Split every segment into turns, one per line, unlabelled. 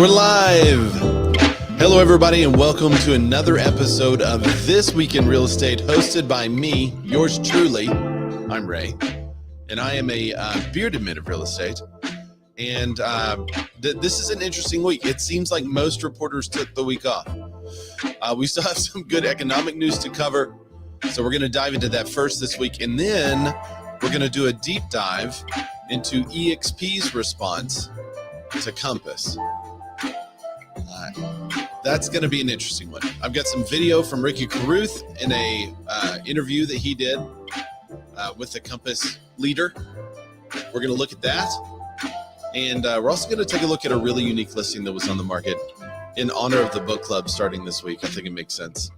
We're live. Hello, everybody, and welcome to another episode of This Week in Real Estate, hosted by me, yours truly. I'm Ray, and I am a bearded man of real estate. And this is an interesting week. It seems like most reporters took the week off. We still have some good economic news to cover, so we're going to dive into that first this week, and then we're going to do a deep dive into EXP's response to Compass. That's going to be an interesting one. I've got some video from Ricky Carruth in a interview that he did with the Compass leader. We're going to look at that. And we're also going to take a look at a really unique listing that was on the market in honor of the book club starting this week. I think it makes sense.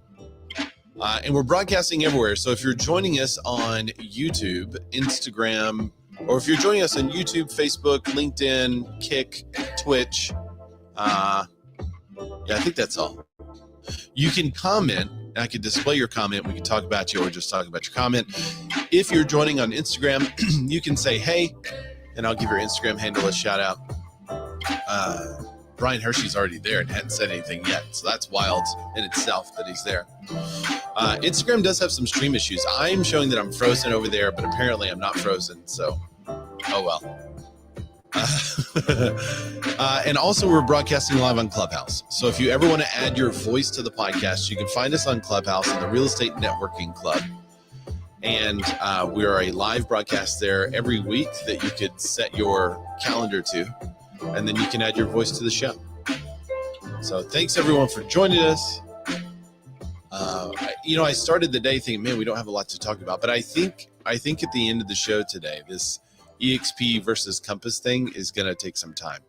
And we're broadcasting everywhere. So if you're joining us on YouTube, Instagram, or if you're joining us on YouTube, Facebook, LinkedIn, Kick, Twitch, I think that's all. You can comment. I can display your comment. We can talk about you or just talk about your comment. If you're joining on Instagram, you can say, hey, and I'll give your Instagram handle a shout out. Brian Hershey's already there and hadn't said anything yet. So that's wild in itself that he's there. Instagram does have some stream issues. I'm showing that I'm frozen over there, but apparently I'm not frozen. So, oh well. And also we're broadcasting live on Clubhouse. So if you ever want to add your voice to the podcast, you can find us on Clubhouse in the Real Estate Networking Club. And we are a live broadcast there every week that you could set your calendar to, and then you can add your voice to the show. So thanks everyone for joining us. I started the day thinking, man, we don't have a lot to talk about, but I think at the end of the show today, this EXP versus Compass thing is going to take some time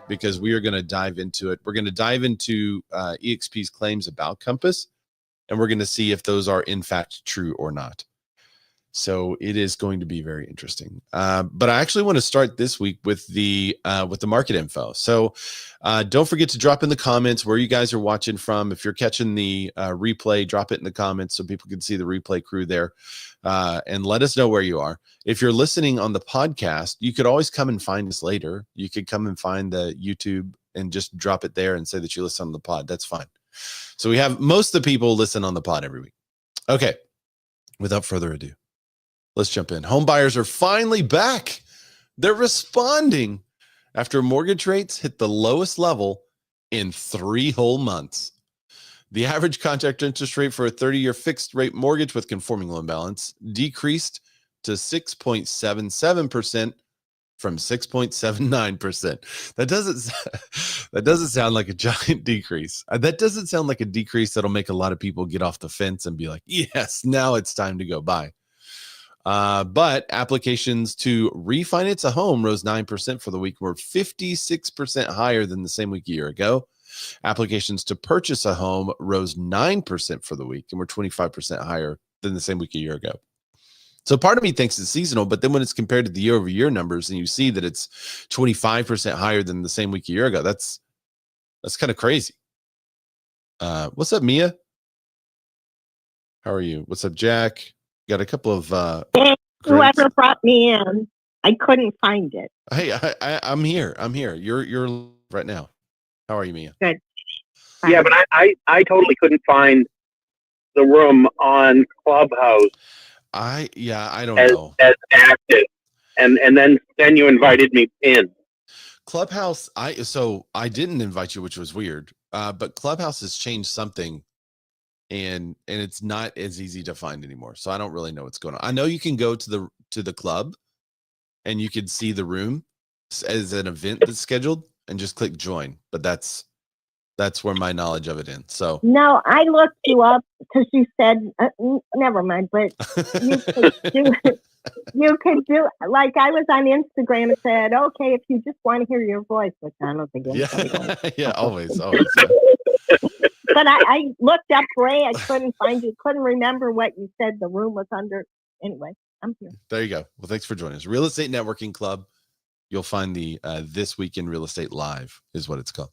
because we are going to dive into it. We're going to dive into EXP's claims about Compass, and we're going to see if those are in fact true or not. So it is going to be very interesting. But I actually want to start this week with the market info. So don't forget to drop in the comments where you guys are watching from. If you're catching the replay, drop it in the comments so people can see the replay crew there. And let us know where you are. If you're listening on the podcast, you could always come and find us later. You could come and find the YouTube and just drop it there and say that you listen on the pod. That's fine. So we have most of the people listen on the pod every week. Okay. Without further ado, let's jump in. Homebuyers are finally back. They're responding after mortgage rates hit the lowest level in 3 whole months. The average contract interest rate for a 30-year fixed rate mortgage with conforming loan balance decreased to 6.77% from 6.79%. That doesn't sound like a giant decrease. That doesn't sound like a decrease that'll make a lot of people get off the fence and be like, yes, now it's time to go buy. But applications to refinance a home rose 9% for the week, were 56% higher than the same week a year ago. Applications to purchase a home rose 9% for the week and were 25% higher than the same week a year ago. So part of me thinks it's seasonal, but then when it's compared to the year-over-year numbers and you see that it's 25% higher than the same week a year ago, that's kind of crazy. What's up, Mia? How are you? What's up, Jack? Got a couple of
whoever brought me in, I couldn't find it.
Hey, I'm here. You're right now. How are you, Mia?
Good.
Yeah, but I totally couldn't find the room on Clubhouse.
I don't know.
As active, and then you invited me in.
Clubhouse. I didn't invite you, which was weird. But Clubhouse has changed something. And it's not as easy to find anymore. So I don't really know what's going on. I know you can go to the club and you can see the room as an event that's scheduled and just click join. But that's where my knowledge of it ends. So
no, I looked you up because you said never mind. But you could do like I was on Instagram and said, okay, if you just want to hear your voice, which I don't think.
Yeah, always.
But I looked up Ray. I couldn't find you. Couldn't remember what you said the room was under. Anyway, I'm here.
There you go. Well, thanks for joining us. Real Estate Networking Club. You'll find the This Week in Real Estate Live is what it's called.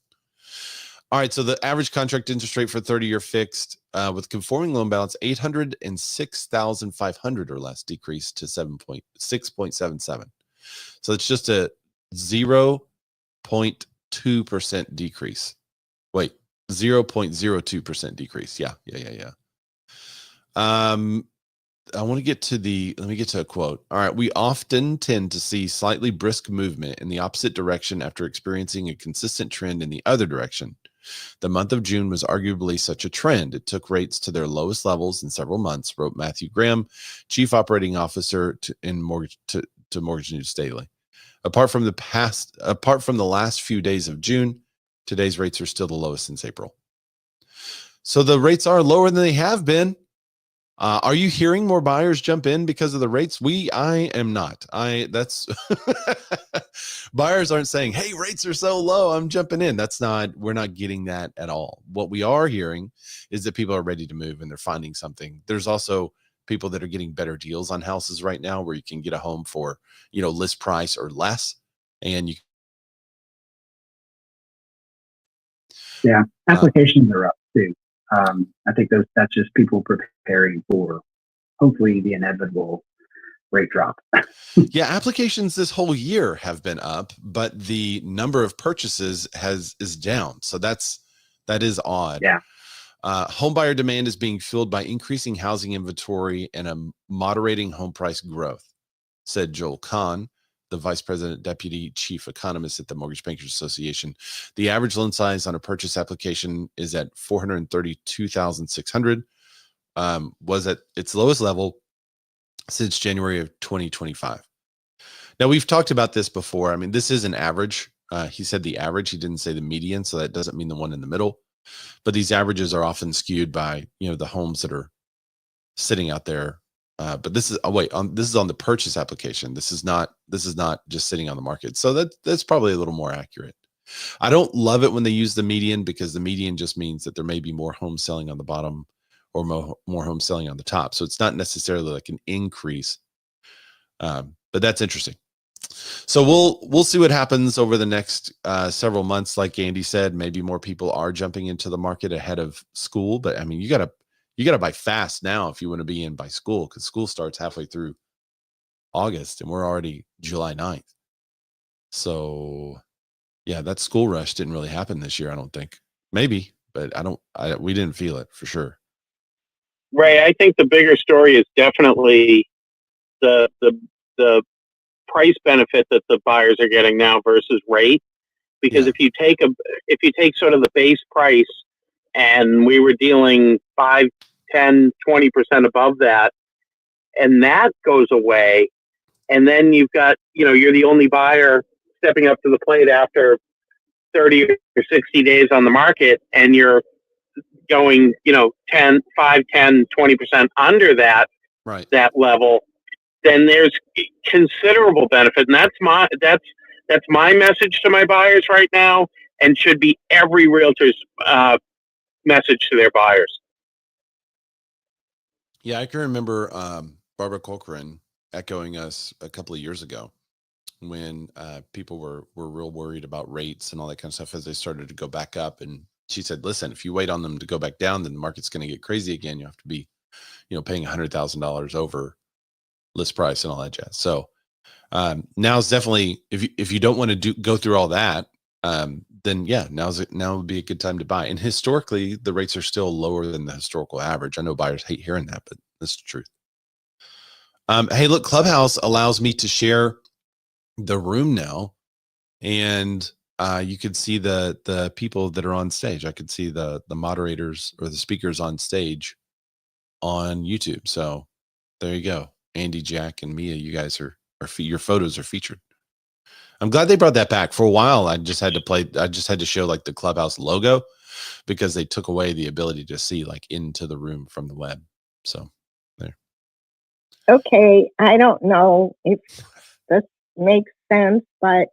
All right. So the average contract interest rate for 30-year fixed with conforming loan balance, $806,500 or less, decreased to 6.77. So it's just a 0.77 0.02% decrease. Wait, 0.02% decrease. Yeah. Let me get to a quote. All right. We often tend to see slightly brisk movement in the opposite direction after experiencing a consistent trend in the other direction. The month of June was arguably such a trend. It took rates to their lowest levels in several months, wrote Matthew Graham, Chief Operating Officer to Mortgage News Daily. Apart from the last few days of June, today's rates are still the lowest since April. So the rates are lower than they have been. Are you hearing more buyers jump in because of the rates? I am not. That's buyers aren't saying, hey, rates are so low, I'm jumping in. We're not getting that at all. What we are hearing is that people are ready to move and they're finding something. There's also people that are getting better deals on houses right now where you can get a home for, list price or less. And
applications are up too. I think that's just people preparing for hopefully the inevitable rate drop.
Yeah, applications this whole year have been up, but the number of purchases is down. So that is odd.
Yeah.
Homebuyer demand is being fueled by increasing housing inventory and a moderating home price growth, said Joel Kahn, the Vice President, Deputy Chief Economist at the Mortgage Bankers Association. The average loan size on a purchase application is at $432,600, was at its lowest level since January of 2025. Now, we've talked about this before. I mean, this is an average. He said the average. He didn't say the median, so that doesn't mean the one in the middle. But these averages are often skewed by, the homes that are sitting out there. But this is this is on the purchase application. This is not just sitting on the market. So that's probably a little more accurate. I don't love it when they use the median because the median just means that there may be more homes selling on the bottom or more homes selling on the top. So it's not necessarily like an increase. But that's interesting. So we'll see what happens over the next several months. Like Andy said, maybe more people are jumping into the market ahead of school. But I mean, you gotta buy fast now if you want to be in by school, because school starts halfway through August and we're already July 9th. So yeah, that school rush didn't really happen this year, I don't think. Maybe, but we didn't feel it for sure.
Ray, I think the bigger story is definitely the price benefit that the buyers are getting now versus rate. Because if you take sort of the base price and we were dealing 5, 10, 20% above that, and that goes away, and then you've got, you're the only buyer stepping up to the plate after 30 or 60 days on the market, and you're going, 5, 10, 20% under that,
right, that
level, then there's considerable benefit. And that's my message to my buyers right now, and should be every realtor's message to their buyers.
Yeah, I can remember Barbara Corcoran echoing us a couple of years ago when people were real worried about rates and all that kind of stuff as they started to go back up. And she said, listen, if you wait on them to go back down, then the market's going to get crazy again. You have to be, paying $100,000 over list price and all that jazz. So now is definitely, if you don't want to go through all that, then yeah, now would be a good time to buy. And historically, the rates are still lower than the historical average. I know buyers hate hearing that, but that's the truth. Hey, look, Clubhouse allows me to share the room now, and you could see the people that are on stage. I could see the moderators or the speakers on stage on YouTube. So there you go. Andy, Jack, and Mia, you guys your photos are featured. I'm glad they brought that back. For a while, I just had to show like the Clubhouse logo because they took away the ability to see like into the room from the web. So there.
Okay. I don't know if this makes sense, but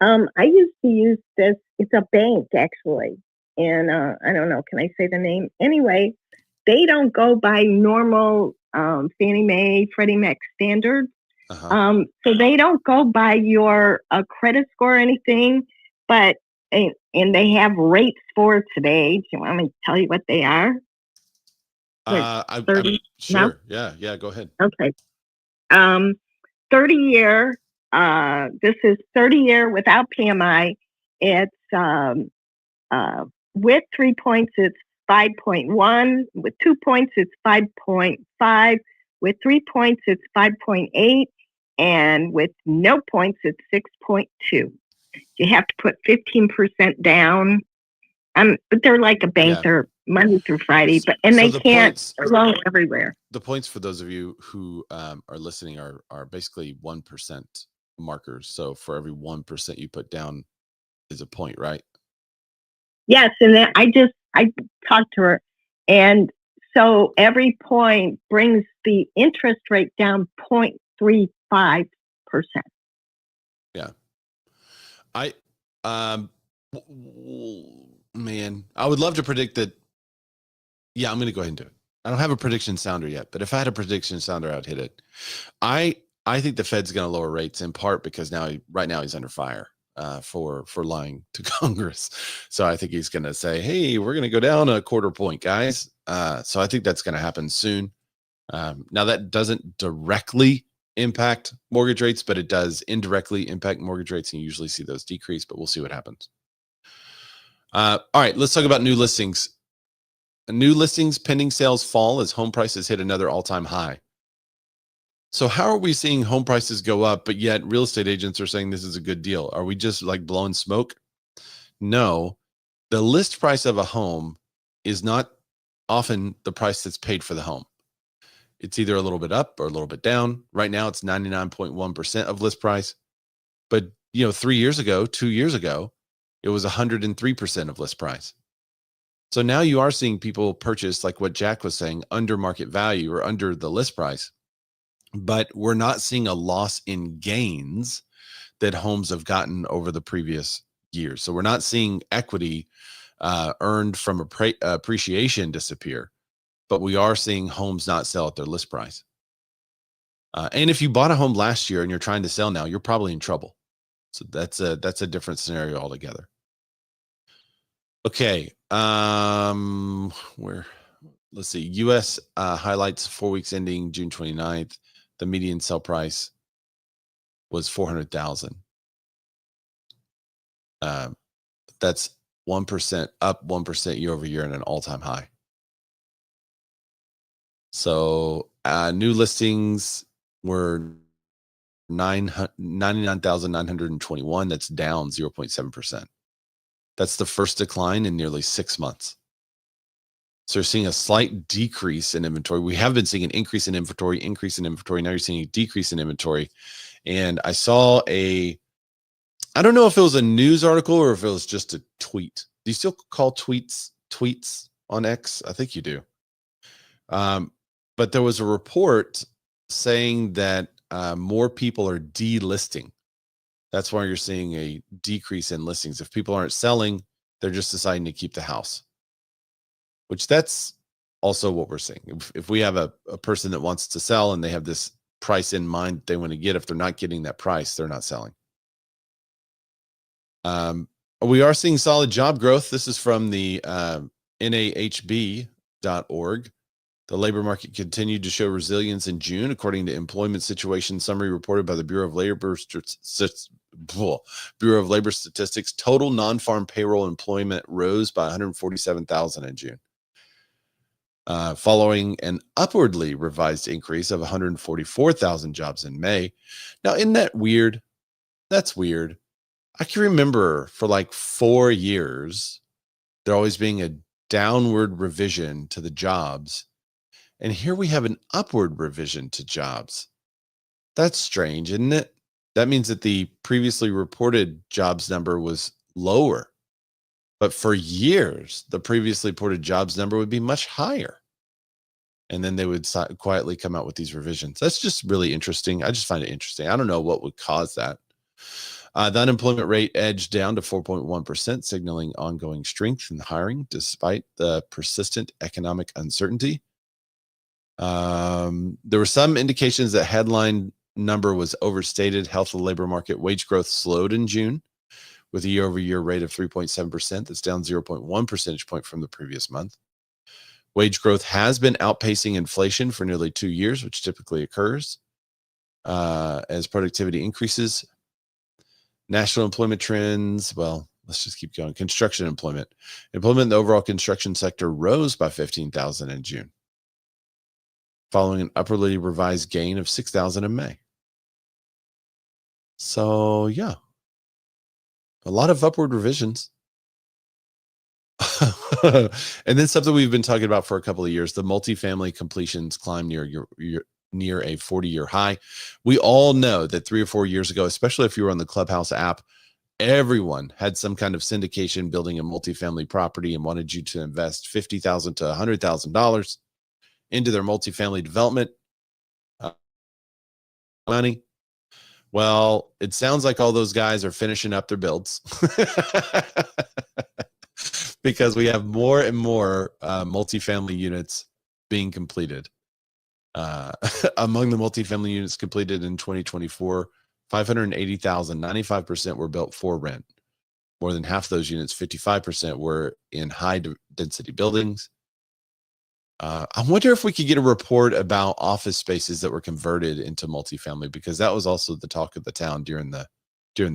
I used to use this. It's a bank actually. And I don't know, can I say the name? Anyway, they don't go by normal Fannie Mae, Freddie Mac standards.
Uh-huh.
So they don't go by your credit score or anything, but and they have rates for today. Do you want me to tell you what they are?
I'm sure. No? Yeah. Go ahead.
Okay. 30-year. This is 30-year without PMI. It's with 3 points, it's 5.1. With 2 points, it's 5.5. With 3 points, it's 5.8. And with no points, it's 6.2. You have to put 15% down. But they're like a banter Monday through Friday, and they can't loan everywhere.
The points for those of you who are listening are basically 1% markers. So for every 1% you put down is a point, right?
Yes, and then I talked to her, and so every point brings the interest rate down 0.35%.
Yeah. Man, I would love to predict that. Yeah, I'm going to go ahead and do it. I don't have a prediction sounder yet, but if I had a prediction sounder, I'd hit it. I think the Fed's going to lower rates in part because right now he's under fire for lying to Congress. So I think he's going to say, hey, we're going to go down a 1/4 point, guys. So I think that's going to happen soon. Now that doesn't directly impact mortgage rates, but it does indirectly impact mortgage rates, and you usually see those decrease, but we'll see what happens. All right, let's talk about new listings. New listings pending sales fall as home prices hit another all-time high. So how are we seeing home prices go up, but yet real estate agents are saying this is a good deal? Are we just like blowing smoke? No, the list price of a home is not often the price that's paid for the home. It's either a little bit up or a little bit down. Right now, it's 99.1% of list price. But 3 years ago, 2 years ago, it was 103% of list price. So now you are seeing people purchase, like what Jack was saying, under market value or under the list price. But we're not seeing a loss in gains that homes have gotten over the previous years. So we're not seeing equity earned from appreciation disappear, but we are seeing homes not sell at their list price. And if you bought a home last year and you're trying to sell now, you're probably in trouble. So that's a different scenario altogether. Okay. Let's see. U.S. highlights 4 weeks ending June 29th. The median sell price was $400,000. That's 1% up, 1% year over year, and an all-time high. So new listings were 99,921. That's down 0.7%. That's the first decline in nearly 6 months. So you're seeing a slight decrease in inventory. We have been seeing an increase in inventory. Now you're seeing a decrease in inventory. And I saw I don't know if it was a news article or if it was just a tweet. Do you still call tweets on X? I think you do. But there was a report saying that more people are delisting. That's why you're seeing a decrease in listings. If people aren't selling, they're just deciding to keep the house, which that's also what we're seeing. If we have a person that wants to sell and they have this price in mind they want to get, if they're not getting that price, they're not selling. We are seeing solid job growth. This is from the NAHB.org. The labor market continued to show resilience in June, according to employment situation summary reported by the Bureau of Labor Statistics. Total non-farm payroll employment rose by 147,000 in June, following an upwardly revised increase of 144,000 jobs in May. Now, isn't that weird? That's weird. I can remember for like 4 years, there always being a downward revision to the jobs. And here we have an upward revision to jobs. That's strange, isn't it? That means that the previously reported jobs number was lower. But for years, the previously reported jobs number would be much higher. And then they would quietly come out with these revisions. That's just really interesting. I just find it interesting. I don't know what would cause that. The unemployment rate edged down to 4.1%, signaling ongoing strength in hiring despite the persistent economic uncertainty. There were some indications that headline number was overstated. Health of the labor market. Wage growth slowed in June with a year-over-year rate of 3.7%. That's down 0.1 percentage point from the previous month. Wage growth has been outpacing inflation for nearly 2 years, which typically occurs as productivity increases. National employment trends, well, let's just keep going. Construction employment. Employment in the overall construction sector rose by 15,000 in June, following an upwardly revised gain of 6,000 in May. So yeah, a lot of upward revisions. And then something we've been talking about for a couple of years, the multifamily completions climb near near a 40-year high. We all know that 3 or 4 years ago, especially if you were on the Clubhouse app, everyone had some kind of syndication building a multifamily property and wanted you to invest $50,000 to $100,000 into their multifamily development money. Well, it sounds like all those guys are finishing up their builds because we have more and more multifamily units being completed. Among the multifamily units completed in 2024, 580,000, 95% were built for rent. More than half of those units, 55%, were in high density buildings. I wonder if we could get a report about office spaces that were converted into multifamily, because that was also the talk of the town during the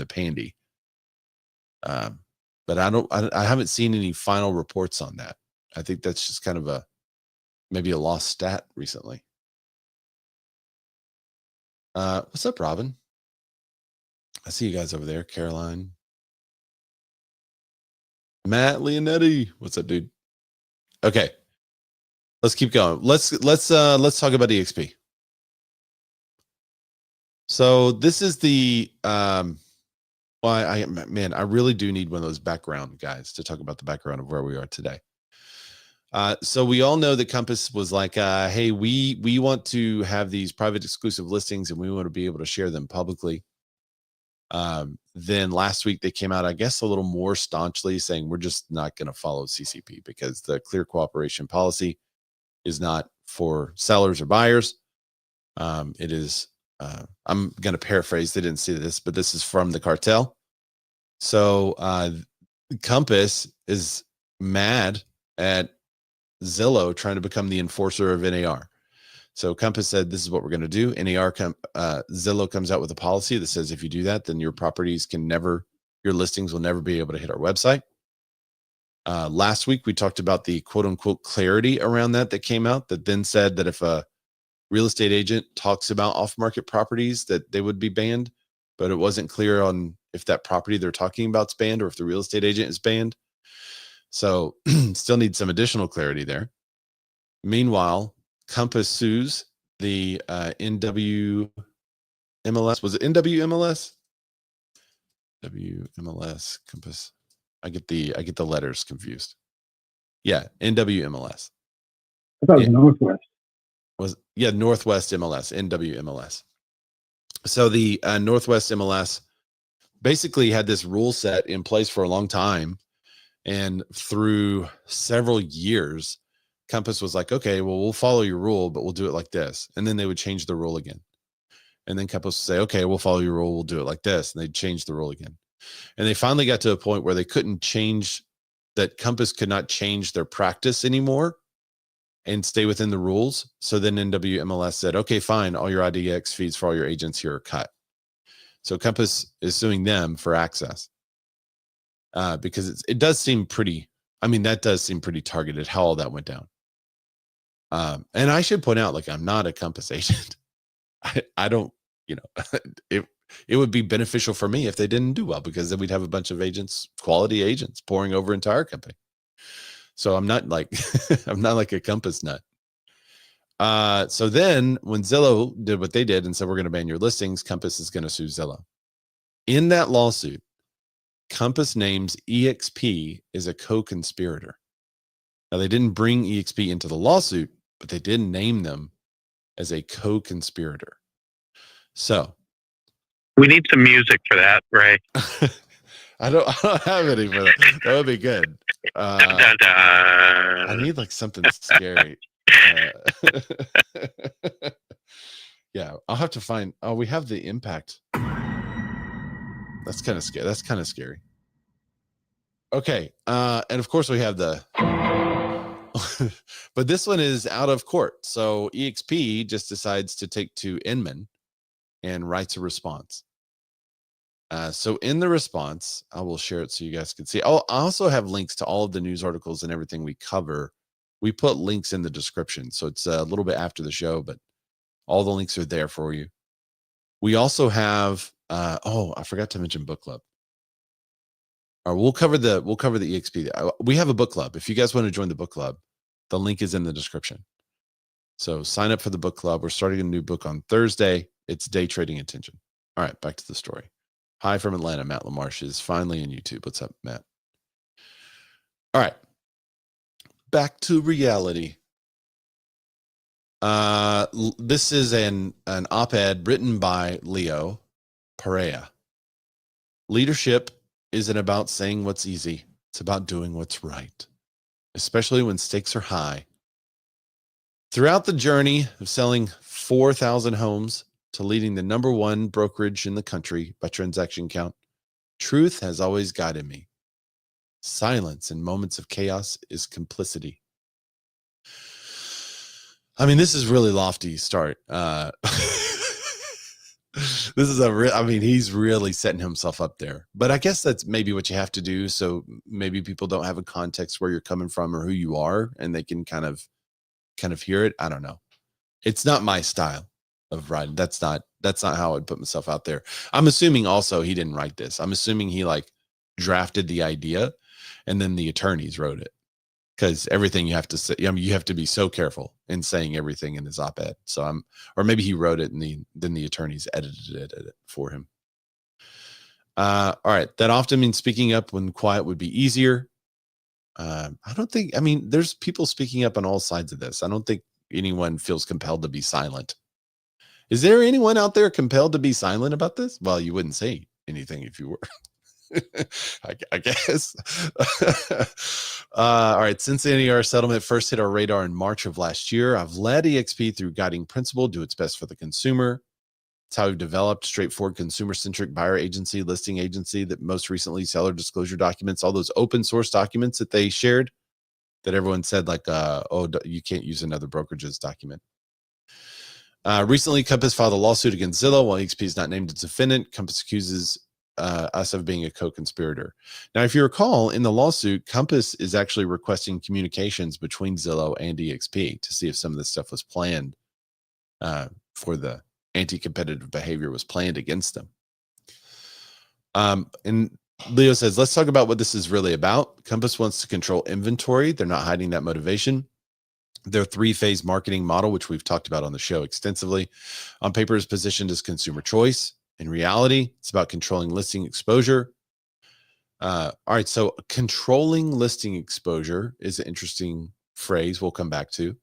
pandy. But I haven't seen any final reports on that. I think that's just kind of maybe a lost stat recently. What's up, Robin? I see you guys over there. Caroline, Matt Leonetti. What's up, dude? Okay, let's keep going. Let's talk about EXP. So this is the I really do need one of those background guys to talk about the background of where we are today. So we all know that Compass was like, hey, we want to have these private exclusive listings and we want to be able to share them publicly. Then last week they came out, I guess, a little more staunchly saying we're just not going to follow CCP because the clear cooperation policy is not for sellers or buyers. It is, I'm going to paraphrase, they didn't see this, but this is from the cartel. So Compass is mad at Zillow trying to become the enforcer of NAR. So Compass said, this is what we're going to do. Zillow comes out with a policy that says, if you do that, then your your listings will never be able to hit our website. Last week, we talked about the quote unquote clarity around that came out that then said that if a real estate agent talks about off-market properties, that they would be banned, but it wasn't clear on if that property they're talking about is banned or if the real estate agent is banned. So still need some additional clarity there. Meanwhile, Compass sues the NWMLS. Was it NWMLS? WMLS, Compass. I get the letters confused. Yeah, NWMLS.
I thought it was Northwest.
Northwest MLS, NWMLS. So the Northwest MLS basically had this rule set in place for a long time. And through several years, Compass was like, okay, well, we'll follow your rule, but we'll do it like this. And then they would change the rule again. And then Compass would say, okay, we'll follow your rule. We'll do it like this. And they'd change the rule again. And they finally got to a point where they couldn't change that. Compass could not change their practice anymore and stay within the rules. So then NWMLS said, okay, fine. All your IDX feeds for all your agents here are cut. So Compass is suing them for access. Because it does seem pretty, that does seem pretty targeted how all that went down. And I should point out, like, I'm not a Compass agent. I don't, it would be beneficial for me if they didn't do well, because then we'd have a bunch of agents, quality agents, pouring over into our company. So I'm not like, I'm not like a Compass nut. So then when Zillow did what they did and said, we're going to ban your listings, Compass is going to sue Zillow. In that lawsuit, Compass names EXP as a co-conspirator. Now, they didn't bring EXP into the lawsuit, but they did name them as a co-conspirator. So
we need some music for that, Ray.
I don't have any for that. That would be good.
Dun, dun, dun.
I need like something scary. Yeah, I'll have to find. Oh, we have the impact. That's kind of scary. That's kind of scary. Okay. And of course we have the, but this one is out of court. So EXP just decides to take to Inman and writes a response. So in the response, I will share it so you guys can see. I also have links to all of the news articles and everything we cover. We put links in the description. So it's a little bit after the show, but all the links are there for you. We also have, I forgot to mention book club. We'll cover the EXP. We have a book club. If you guys want to join the book club, the link is in the description. So sign up for the book club. We're starting a new book on Thursday. It's Day Trading Intention. All right, back to the story. Hi from Atlanta. Matt LaMarche is finally in YouTube. What's up, Matt? All right, back to reality. This is an op-ed written by Leo Perea. Leadership isn't about saying what's easy. It's about doing what's right, especially when stakes are high. Throughout the journey of selling 4,000 homes to leading the #1 brokerage in the country by transaction count, truth has always guided me. Silence in moments of chaos is complicity. I mean, this is really lofty start. This is he's really setting himself up there. But I guess that's maybe what you have to do. So maybe people don't have a context where you're coming from or who you are, and they can kind of hear it. I don't know. It's not my style of writing. That's not how I'd put myself out there. I'm assuming also he didn't write this. I'm assuming he drafted the idea and then the attorneys wrote it. Because everything you have to say, you have to be so careful in saying everything in his op-ed. So or maybe he wrote it and then the attorneys edited it for him. All right. That often means speaking up when quiet would be easier. There's people speaking up on all sides of this. I don't think anyone feels compelled to be silent. Is there anyone out there compelled to be silent about this? Well, you wouldn't say anything if you were. I guess. All right. Since the NAR settlement first hit our radar in March of last year, I've led EXP through guiding principle, do its best for the consumer. It's how we've developed straightforward consumer-centric buyer agency, listing agency, that most recently seller disclosure documents, all those open source documents that they shared that everyone said you can't use another brokerage's document. Recently, Compass filed a lawsuit against Zillow. While EXP is not named as defendant, Compass accuses us of being a co-conspirator. Now, if you recall, in the lawsuit, Compass is actually requesting communications between Zillow and EXP to see if some of this stuff was planned for the anti-competitive behavior was planned against them. And Leo says, let's talk about what this is really about. Compass wants to control inventory. They're not hiding that motivation. Their 3-phase marketing model, which we've talked about on the show extensively, on paper is positioned as consumer choice. In reality, it's about controlling listing exposure. All right, so controlling listing exposure is an interesting phrase we'll come back to.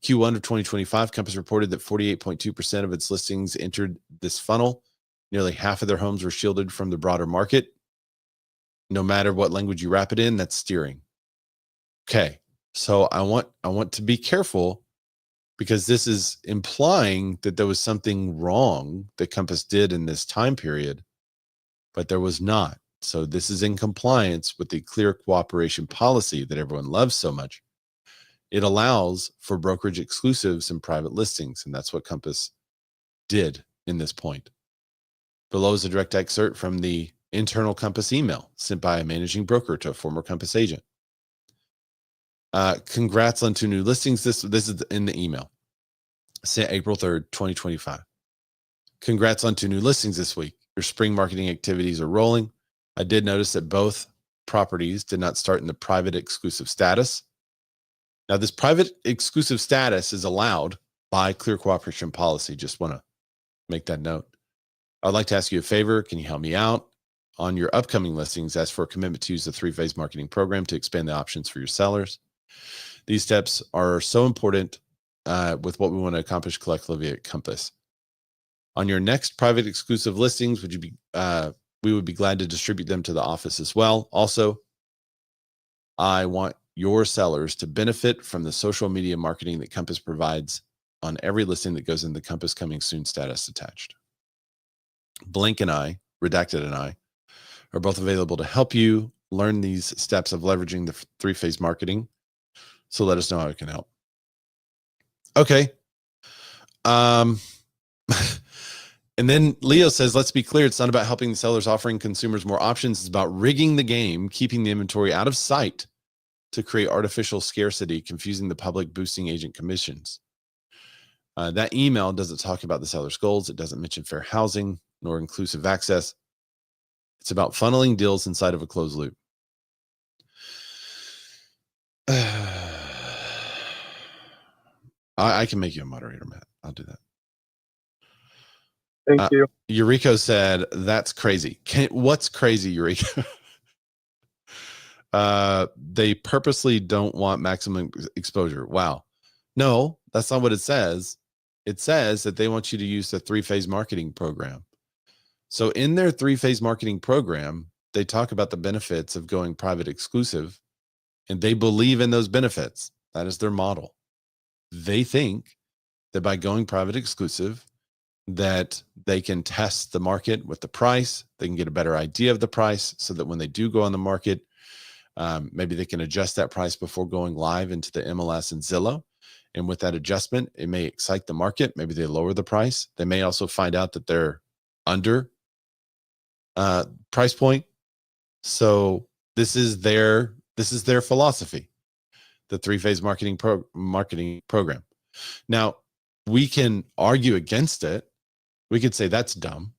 Q1 of 2025, Compass reported that 48.2% of its listings entered this funnel. Nearly half of their homes were shielded from the broader market. No matter what language you wrap it in, that's steering. Okay, so I want to be careful, because this is implying that there was something wrong that Compass did in this time period, but there was not. So this is in compliance with the clear cooperation policy that everyone loves so much. It allows for brokerage exclusives and private listings, and that's what Compass did in this point. Below is a direct excerpt from the internal Compass email sent by a managing broker to a former Compass agent. Congrats on 2 new listings. This is in the email. Sent April 3rd, 2025. Congrats on 2 new listings this week. Your spring marketing activities are rolling. I did notice that both properties did not start in the private exclusive status. Now, this private exclusive status is allowed by clear cooperation policy. Just want to make that note. I'd like to ask you a favor. Can you help me out? On your upcoming listings, ask for a commitment to use the 3-phase marketing program to expand the options for your sellers. These steps are so important with what we want to accomplish collectively at Compass. On your next private exclusive listings, we would be glad to distribute them to the office as well. Also, I want your sellers to benefit from the social media marketing that Compass provides on every listing that goes in the Compass Coming Soon status attached. Blank and I, Redacted and I, are both available to help you learn these steps of leveraging the 3-phase marketing. So let us know how it can help. Okay. And then Leo says, let's be clear. It's not about helping the sellers, offering consumers more options. It's about rigging the game, keeping the inventory out of sight to create artificial scarcity, confusing the public, boosting agent commissions. That email doesn't talk about the seller's goals. It doesn't mention fair housing nor inclusive access. It's about funneling deals inside of a closed loop. I can make you a moderator, Matt. I'll do that.
Thank you.
Eureka said, that's crazy. What's crazy, Eureka? They purposely don't want maximum exposure. Wow. No, that's not what it says. It says that they want you to use the 3-phase marketing program. So in their 3-phase marketing program, they talk about the benefits of going private exclusive, and they believe in those benefits. That is their model. They think that by going private exclusive, that they can test the market with the price. They can get a better idea of the price so that when they do go on the market, maybe they can adjust that price before going live into the MLS and Zillow. And with that adjustment, it may excite the market. Maybe they lower the price. They may also find out that they're under price point. So this is their philosophy, the 3-phase marketing program. Now, we can argue against it. We could say that's dumb.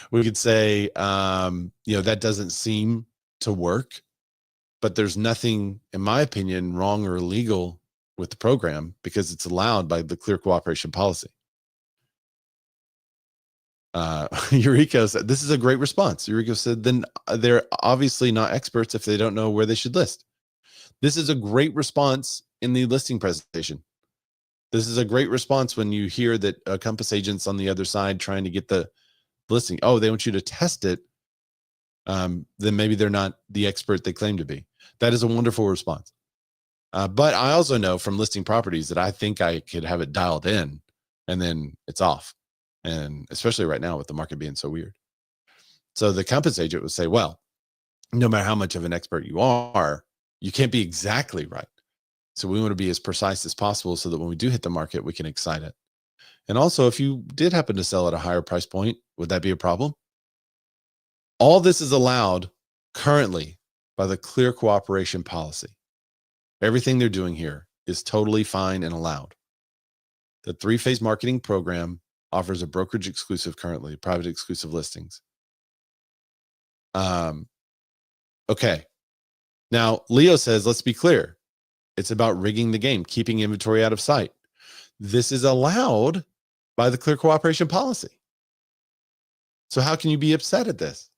We could say, that doesn't seem to work. But there's nothing, in my opinion, wrong or illegal with the program because it's allowed by the clear cooperation policy. Eureka said, this is a great response. Eureka said, then they're obviously not experts if they don't know where they should list. This is a great response in the listing presentation. This is a great response when you hear that a Compass agent's on the other side trying to get the listing. Oh, they want you to test it. Then maybe they're not the expert they claim to be. That is a wonderful response. But I also know from listing properties that I think I could have it dialed in and then it's off. And especially right now with the market being so weird. So the Compass agent would say, well, no matter how much of an expert you are, you can't be exactly right. So we want to be as precise as possible so that when we do hit the market, we can excite it. And also, if you did happen to sell at a higher price point, would that be a problem? All this is allowed currently by the clear cooperation policy. Everything they're doing here is totally fine and allowed. The 3-phase marketing program offers a brokerage exclusive currently, private exclusive listings. Okay. Now, Leo says, let's be clear. It's about rigging the game, keeping inventory out of sight. This is allowed by the clear cooperation policy. So how can you be upset at this?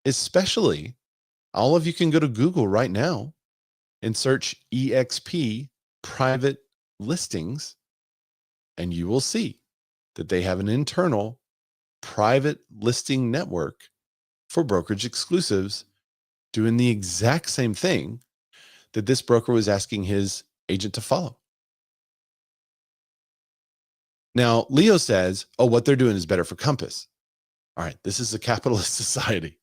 Especially, all of you can go to Google right now and search EXp private listings, and you will see that they have an internal private listing network for brokerage exclusives doing the exact same thing that this broker was asking his agent to follow. Now, Leo says, oh, what they're doing is better for Compass. All right, this is a capitalist society.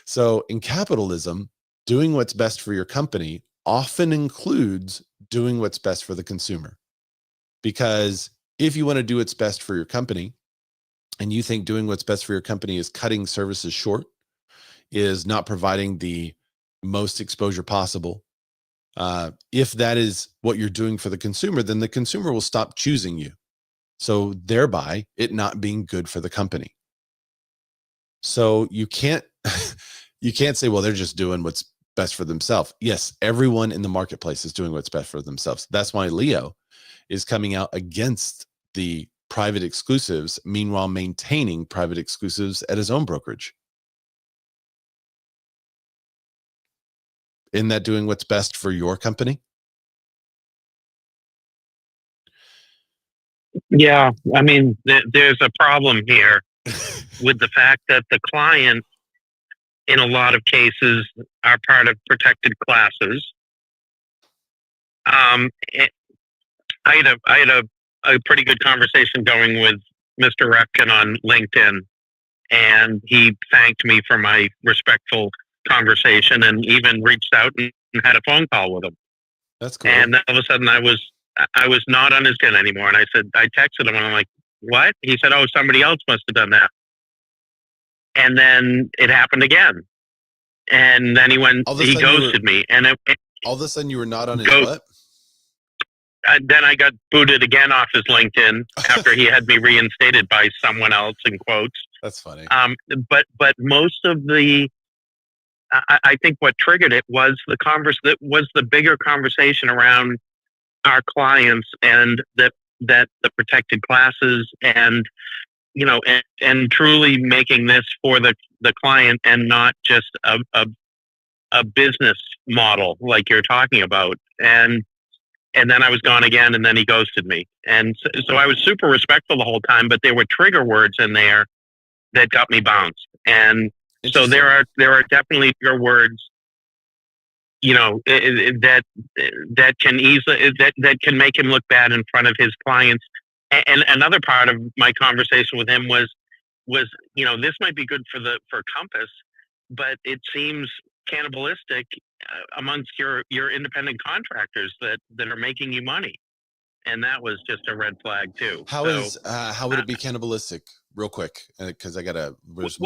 So in capitalism, doing what's best for your company often includes doing what's best for the consumer. Because if you want to do what's best for your company, and you think doing what's best for your company is cutting services short, is not providing the most exposure possible, if that is what you're doing for the consumer, then the consumer will stop choosing you. So thereby it not being good for the company. So you can't say, well, they're just doing what's best for themselves. Yes, everyone in the marketplace is doing what's best for themselves. That's why Leo is coming out against the private exclusives, meanwhile maintaining private exclusives at his own brokerage. Isn't that doing what's best for your company?
Yeah, I mean, there's a problem here with the fact that the client, in a lot of cases, are part of protected classes. I had a pretty good conversation going with Mr. Refkin on LinkedIn, and he thanked me for my respectful conversation and even reached out and had a phone call with him.
That's cool.
And all of a sudden I was I was not on his 10 anymore. And I said, I texted him and I'm like, what? He said, oh, somebody else must have done that. And then it happened again. And then he ghosted me. And
all of a sudden you were not on his what?
Then I got booted again off his LinkedIn after he had me reinstated by someone else, in quotes.
That's funny.
But most of I think what triggered it was the bigger conversation around our clients and that the protected classes and, you know, and truly making this for the client and not just a business model like you're talking about. And then I was gone again, and then he ghosted me. And so I was super respectful the whole time, but there were trigger words in there that got me bounced. And so there are definitely trigger words, you know, that can easily that can make him look bad in front of his clients. And another part of my conversation with him was, you know, this might be good for Compass, but it seems cannibalistic amongst your independent contractors that are making you money. And that was just a red flag too.
How would it be cannibalistic? Real quick, because I gotta. Because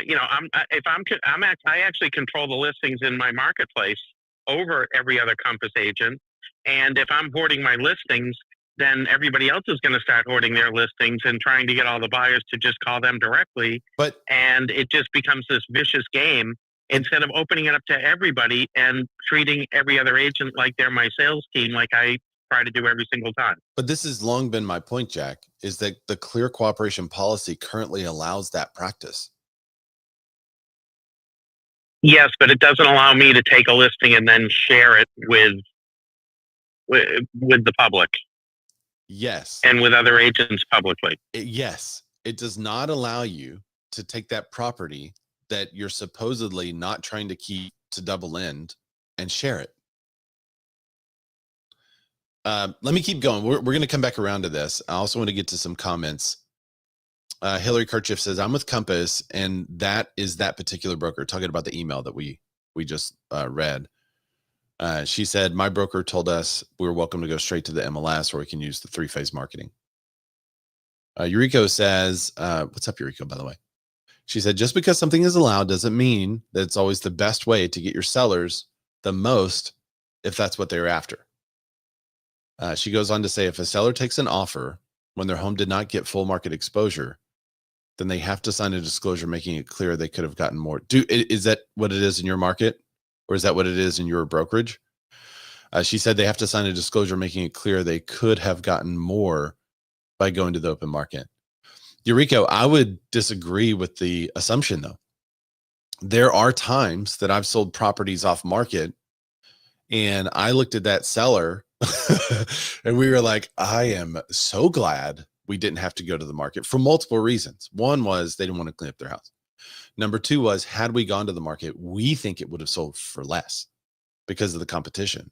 you know, I actually control the listings in my marketplace over every other Compass agent, and if I'm hoarding my listings, then everybody else is going to start hoarding their listings and trying to get all the buyers to just call them directly. And it just becomes this vicious game instead of opening it up to everybody and treating every other agent like they're my sales team, like I try to do every single time.
But this has long been my point, Jack, is that the clear cooperation policy currently allows that practice.
Yes, but it doesn't allow me to take a listing and then share it with the public.
Yes.
And with other agents publicly.
Yes. It does not allow you to take that property that you're supposedly not trying to keep to double end and share it. Let me keep going. We're going to come back around to this. I also want to get to some comments. Hillary Kirchhoff says, I'm with Compass, and that is that particular broker, talking about the email that we just read. She said, my broker told us we were welcome to go straight to the MLS, or we can use the 3-phase marketing. Yuriko says, what's up, Yuriko, by the way? She said, just because something is allowed doesn't mean that it's always the best way to get your sellers the most, if that's what they're after. She goes on to say, if a seller takes an offer when their home did not get full market exposure, then they have to sign a disclosure making it clear they could have gotten more. Is that what it is in your market? Or is that what it is in your brokerage? She said they have to sign a disclosure making it clear they could have gotten more by going to the open market. Yuriko, I would disagree with the assumption, though. There are times that I've sold properties off market, and I looked at that seller and we were like, I am so glad we didn't have to go to the market for multiple reasons. One was they didn't want to clean up their house. Number two was, had we gone to the market, we think it would have sold for less because of the competition.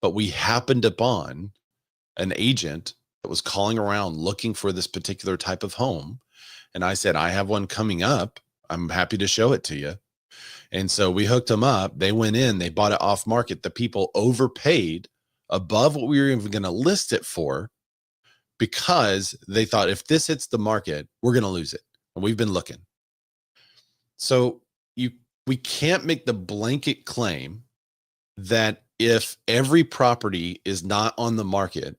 But we happened upon an agent that was calling around looking for this particular type of home. And I said, I have one coming up. I'm happy to show it to you. And so we hooked them up. They went in, they bought it off market. The people overpaid above what we were even going to list it for because they thought if this hits the market, we're going to lose it. And we've been looking. So we can't make the blanket claim that if every property is not on the market,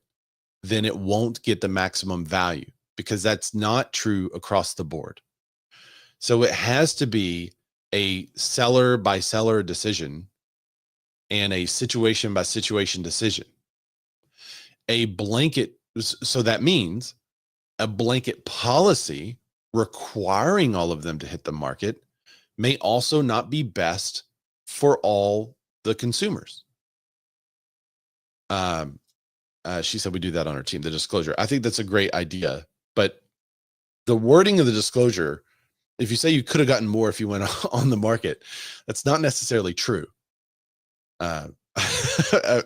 then it won't get the maximum value, because that's not true across the board. So it has to be a seller by seller decision and a situation by situation decision. A blanket, so that means a blanket policy requiring all of them to hit the market may also not be best for all the consumers. She said we do that on our team, the disclosure. I think that's a great idea, but the wording of the disclosure, if you say you could have gotten more if you went on the market, that's not necessarily true.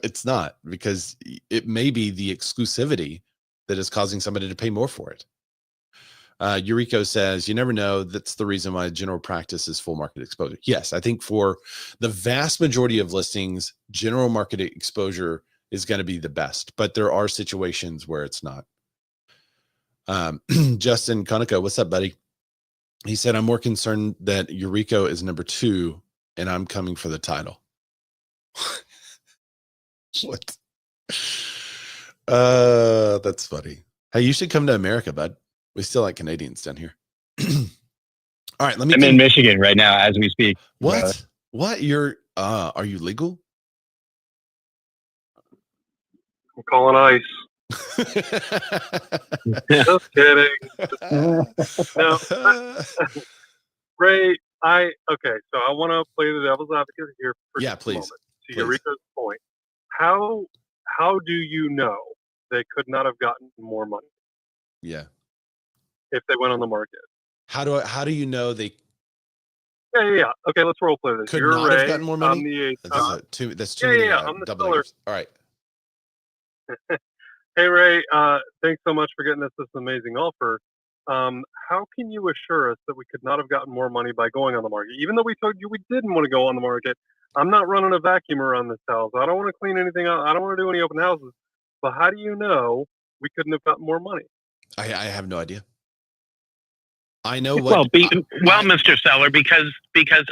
It's not, because it may be the exclusivity that is causing somebody to pay more for it. Eureka says, you never know. That's the reason why general practice is full market exposure. Yes, I think for the vast majority of listings, general market exposure is going to be the best, but there are situations where it's not. Justin Conica, what's up, buddy? He said, I'm more concerned that Eureka is number 2 and I'm coming for the title. What? That's funny. Hey, you should come to America, bud. We still like Canadians down here. All right,
I'm in Michigan right now as we speak.
What? What? Are you legal?
I'm calling ICE. Just kidding. No, Ray, okay, so I want to play the devil's advocate here for just
please.
a moment. To Eureka's point, how do you know they could not have gotten more money?
Yeah.
If they went on the market.
How do you know they?
Yeah. Okay, let's role play this.
Could not have gotten more money.
That's
too many.
I'm the
double
seller.
All right.
Hey Ray, thanks so much for getting us this amazing offer. How can you assure us that we could not have gotten more money by going on the market? Even though we told you we didn't want to go on the market, I'm not running a vacuum around this house. I don't want to clean anything up. I don't want to do any open houses. But how do you know we couldn't have gotten more money?
I have no idea. I know what.
Well, Mr. Seller, because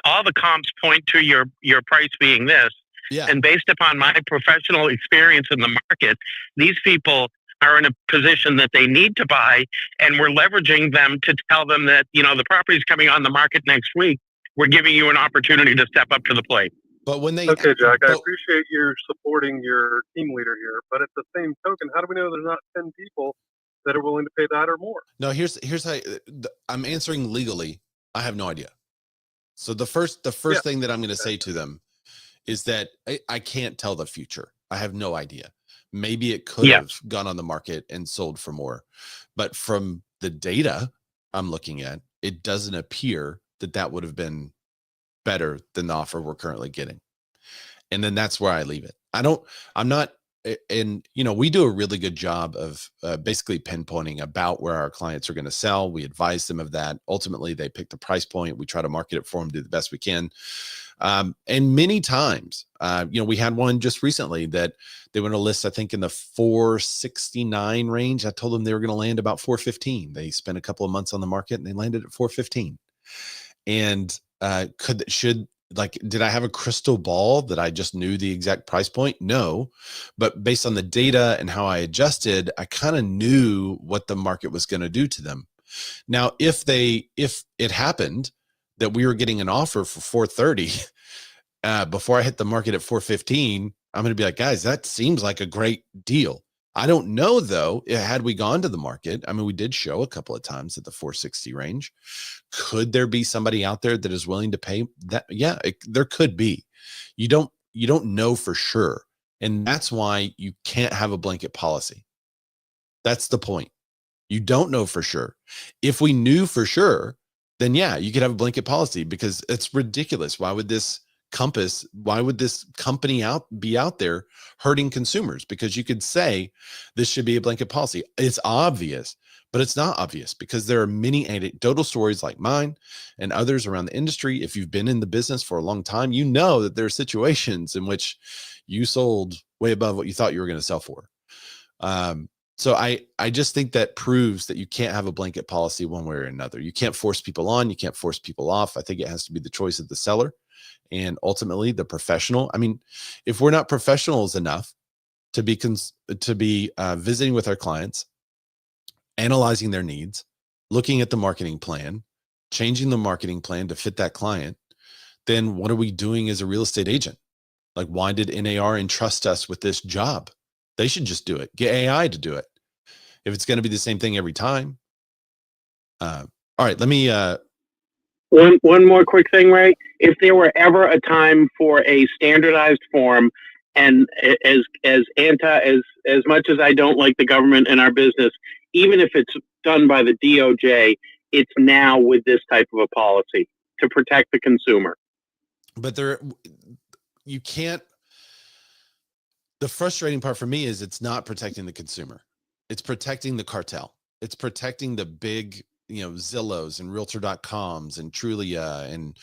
all the comps point to your price being this.
Yeah.
And based upon my professional experience in the market, these people are in a position that they need to buy, and we're leveraging them to tell them that, the property's coming on the market next week. We're giving you an opportunity to step up to the plate.
But when they
Okay, Jack, I appreciate you supporting your team leader here, but at the same token, how do we know there's not 10 people that are willing to pay that or more?
No, here's how I'm answering legally. I have no idea. So the first thing that I'm going to say to them is that I can't tell the future. I have no idea. Maybe it could have gone on the market and sold for more, but from the data I'm looking at, it doesn't appear that would have been better than the offer we're currently getting. And then that's where I leave it. We do a really good job of basically pinpointing about where our clients are going to sell. We advise them of that. Ultimately, they pick the price point. We try to market it for them, do the best we can. And many times, we had one just recently that they went to list, I think in the 469 range. I told them they were going to land about 415. They spent a couple of months on the market and they landed at 415. And did I have a crystal ball that I just knew the exact price point? No, but based on the data and how I adjusted, I kind of knew what the market was going to do to them. Now, if it happened that we were getting an offer for 430 before I hit the market at 415, I'm going to be like, guys, that seems like a great deal. I don't know though, had we gone to the market, I mean, we did show a couple of times at the 460 range. Could there be somebody out there that is willing to pay that? Yeah, there could be. You don't know for sure. And that's why you can't have a blanket policy. That's the point. You don't know for sure. If we knew for sure, then yeah, you could have a blanket policy, because it's ridiculous. Why would this company be out there hurting consumers? Because you could say this should be a blanket policy. It's obvious, but it's not obvious, because there are many anecdotal stories like mine and others around the industry. If you've been in the business for a long time, you know that there are situations in which you sold way above what you thought you were going to sell for. So I just think that proves that you can't have a blanket policy one way or another. You can't force people on, you can't force people off. I think it has to be the choice of the seller and ultimately the professional. I mean, if we're not professionals enough to be visiting with our clients, analyzing their needs, looking at the marketing plan, changing the marketing plan to fit that client, then what are we doing as a real estate agent? Like, why did NAR entrust us with this job? They should just do it. Get AI to do it. If it's going to be the same thing every time. All right, let me.
One more quick thing, Ray. If there were ever a time for a standardized form, and as much as I don't like the government in our business, even if it's done by the DOJ, it's now with this type of a policy to protect the consumer.
But you can't. The frustrating part for me is it's not protecting the consumer. It's protecting the cartel. It's protecting the big Zillows and Realtor.coms and Trulia, and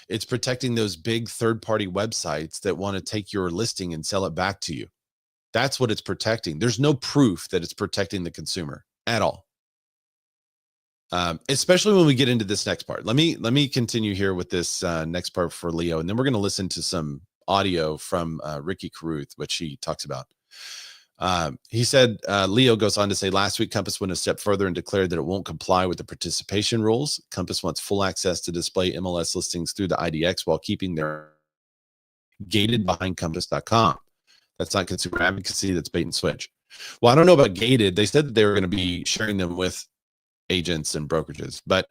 it's protecting those big third-party websites that want to take your listing and sell it back to you. That's what it's protecting. There's no proof that it's protecting the consumer at all. Especially when we get into this next part. Let me continue here with this next part for Leo, and then we're going to listen to some audio from Ricky Carruth, which he talks about. He said, Leo goes on to say, last week, Compass went a step further and declared that it won't comply with the participation rules. Compass wants full access to display MLS listings through the IDX while keeping their gated behind Compass.com. That's not consumer advocacy. That's bait and switch. Well, I don't know about gated. They said that they were going to be sharing them with agents and brokerages. But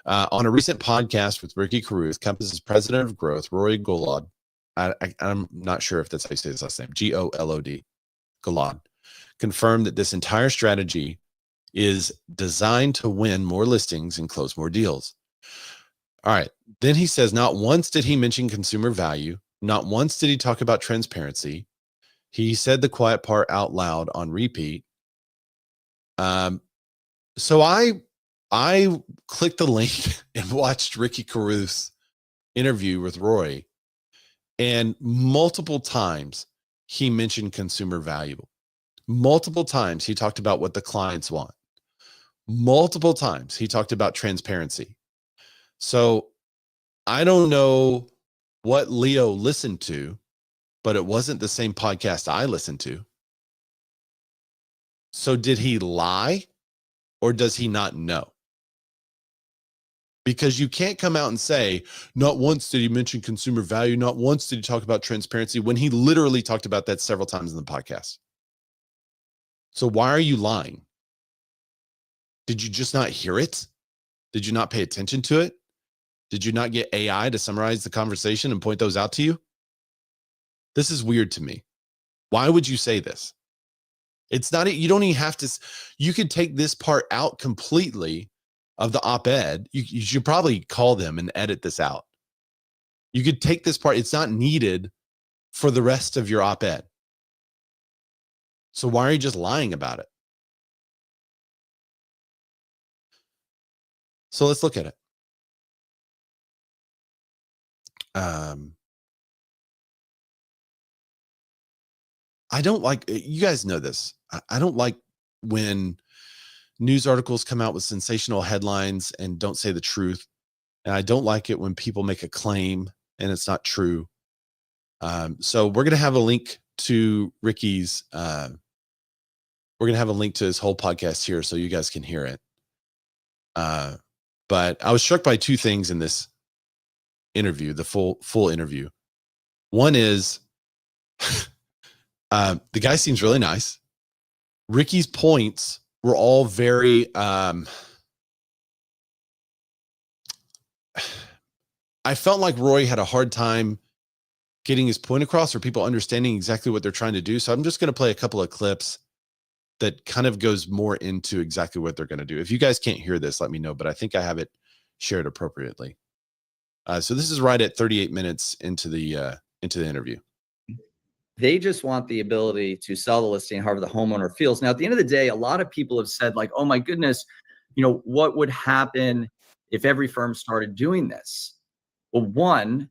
on a recent podcast with Ricky Carruth, Compass's president of growth, Rory Golod, I'm not sure if that's how you say his last name, Golod, Golod, confirmed that this entire strategy is designed to win more listings and close more deals. All right. Then he says, not once did he mention consumer value. Not once did he talk about transparency. He said the quiet part out loud on repeat. So I clicked the link and watched Ricky Carruth's interview with Rory, and multiple times he mentioned consumer value. Multiple times he talked about what the clients want. Multiple times he talked about transparency. So I don't know what Leo listened to, but it wasn't the same podcast I listened to. So did he lie? Or does he not know? Because you can't come out and say, not once did he mention consumer value, not once did he talk about transparency, when he literally talked about that several times in the podcast. So why are you lying? Did you just not hear it? Did you not pay attention to it? Did you not get AI to summarize the conversation and point those out to you? This is weird to me. Why would you say this? It's not, you don't even have to, you could take this part out completely of the op-ed. You should probably call them and edit this out. You could take this part, it's not needed for the rest of your op-ed. So why are you just lying about it? So let's look at it. I don't like, you guys know this. I don't like when news articles come out with sensational headlines and don't say the truth. And I don't like it when people make a claim and it's not true. So we're going to have a link to Ricky's, we're going to have a link to his whole podcast here so you guys can hear it. But I was struck by two things in this interview, the full interview. One is, the guy seems really nice. Ricky's points were all very, I felt like Rory had a hard time getting his point across or people understanding exactly what they're trying to do. So I'm just going to play a couple of clips that kind of goes more into exactly what they're going to do. If you guys can't hear this, let me know, but I think I have it shared appropriately. So this is right at 38 minutes into the interview.
They just want the ability to sell the listing however the homeowner feels. Now, at the end of the day, a lot of people have said like, oh my goodness, what would happen if every firm started doing this? Well, one,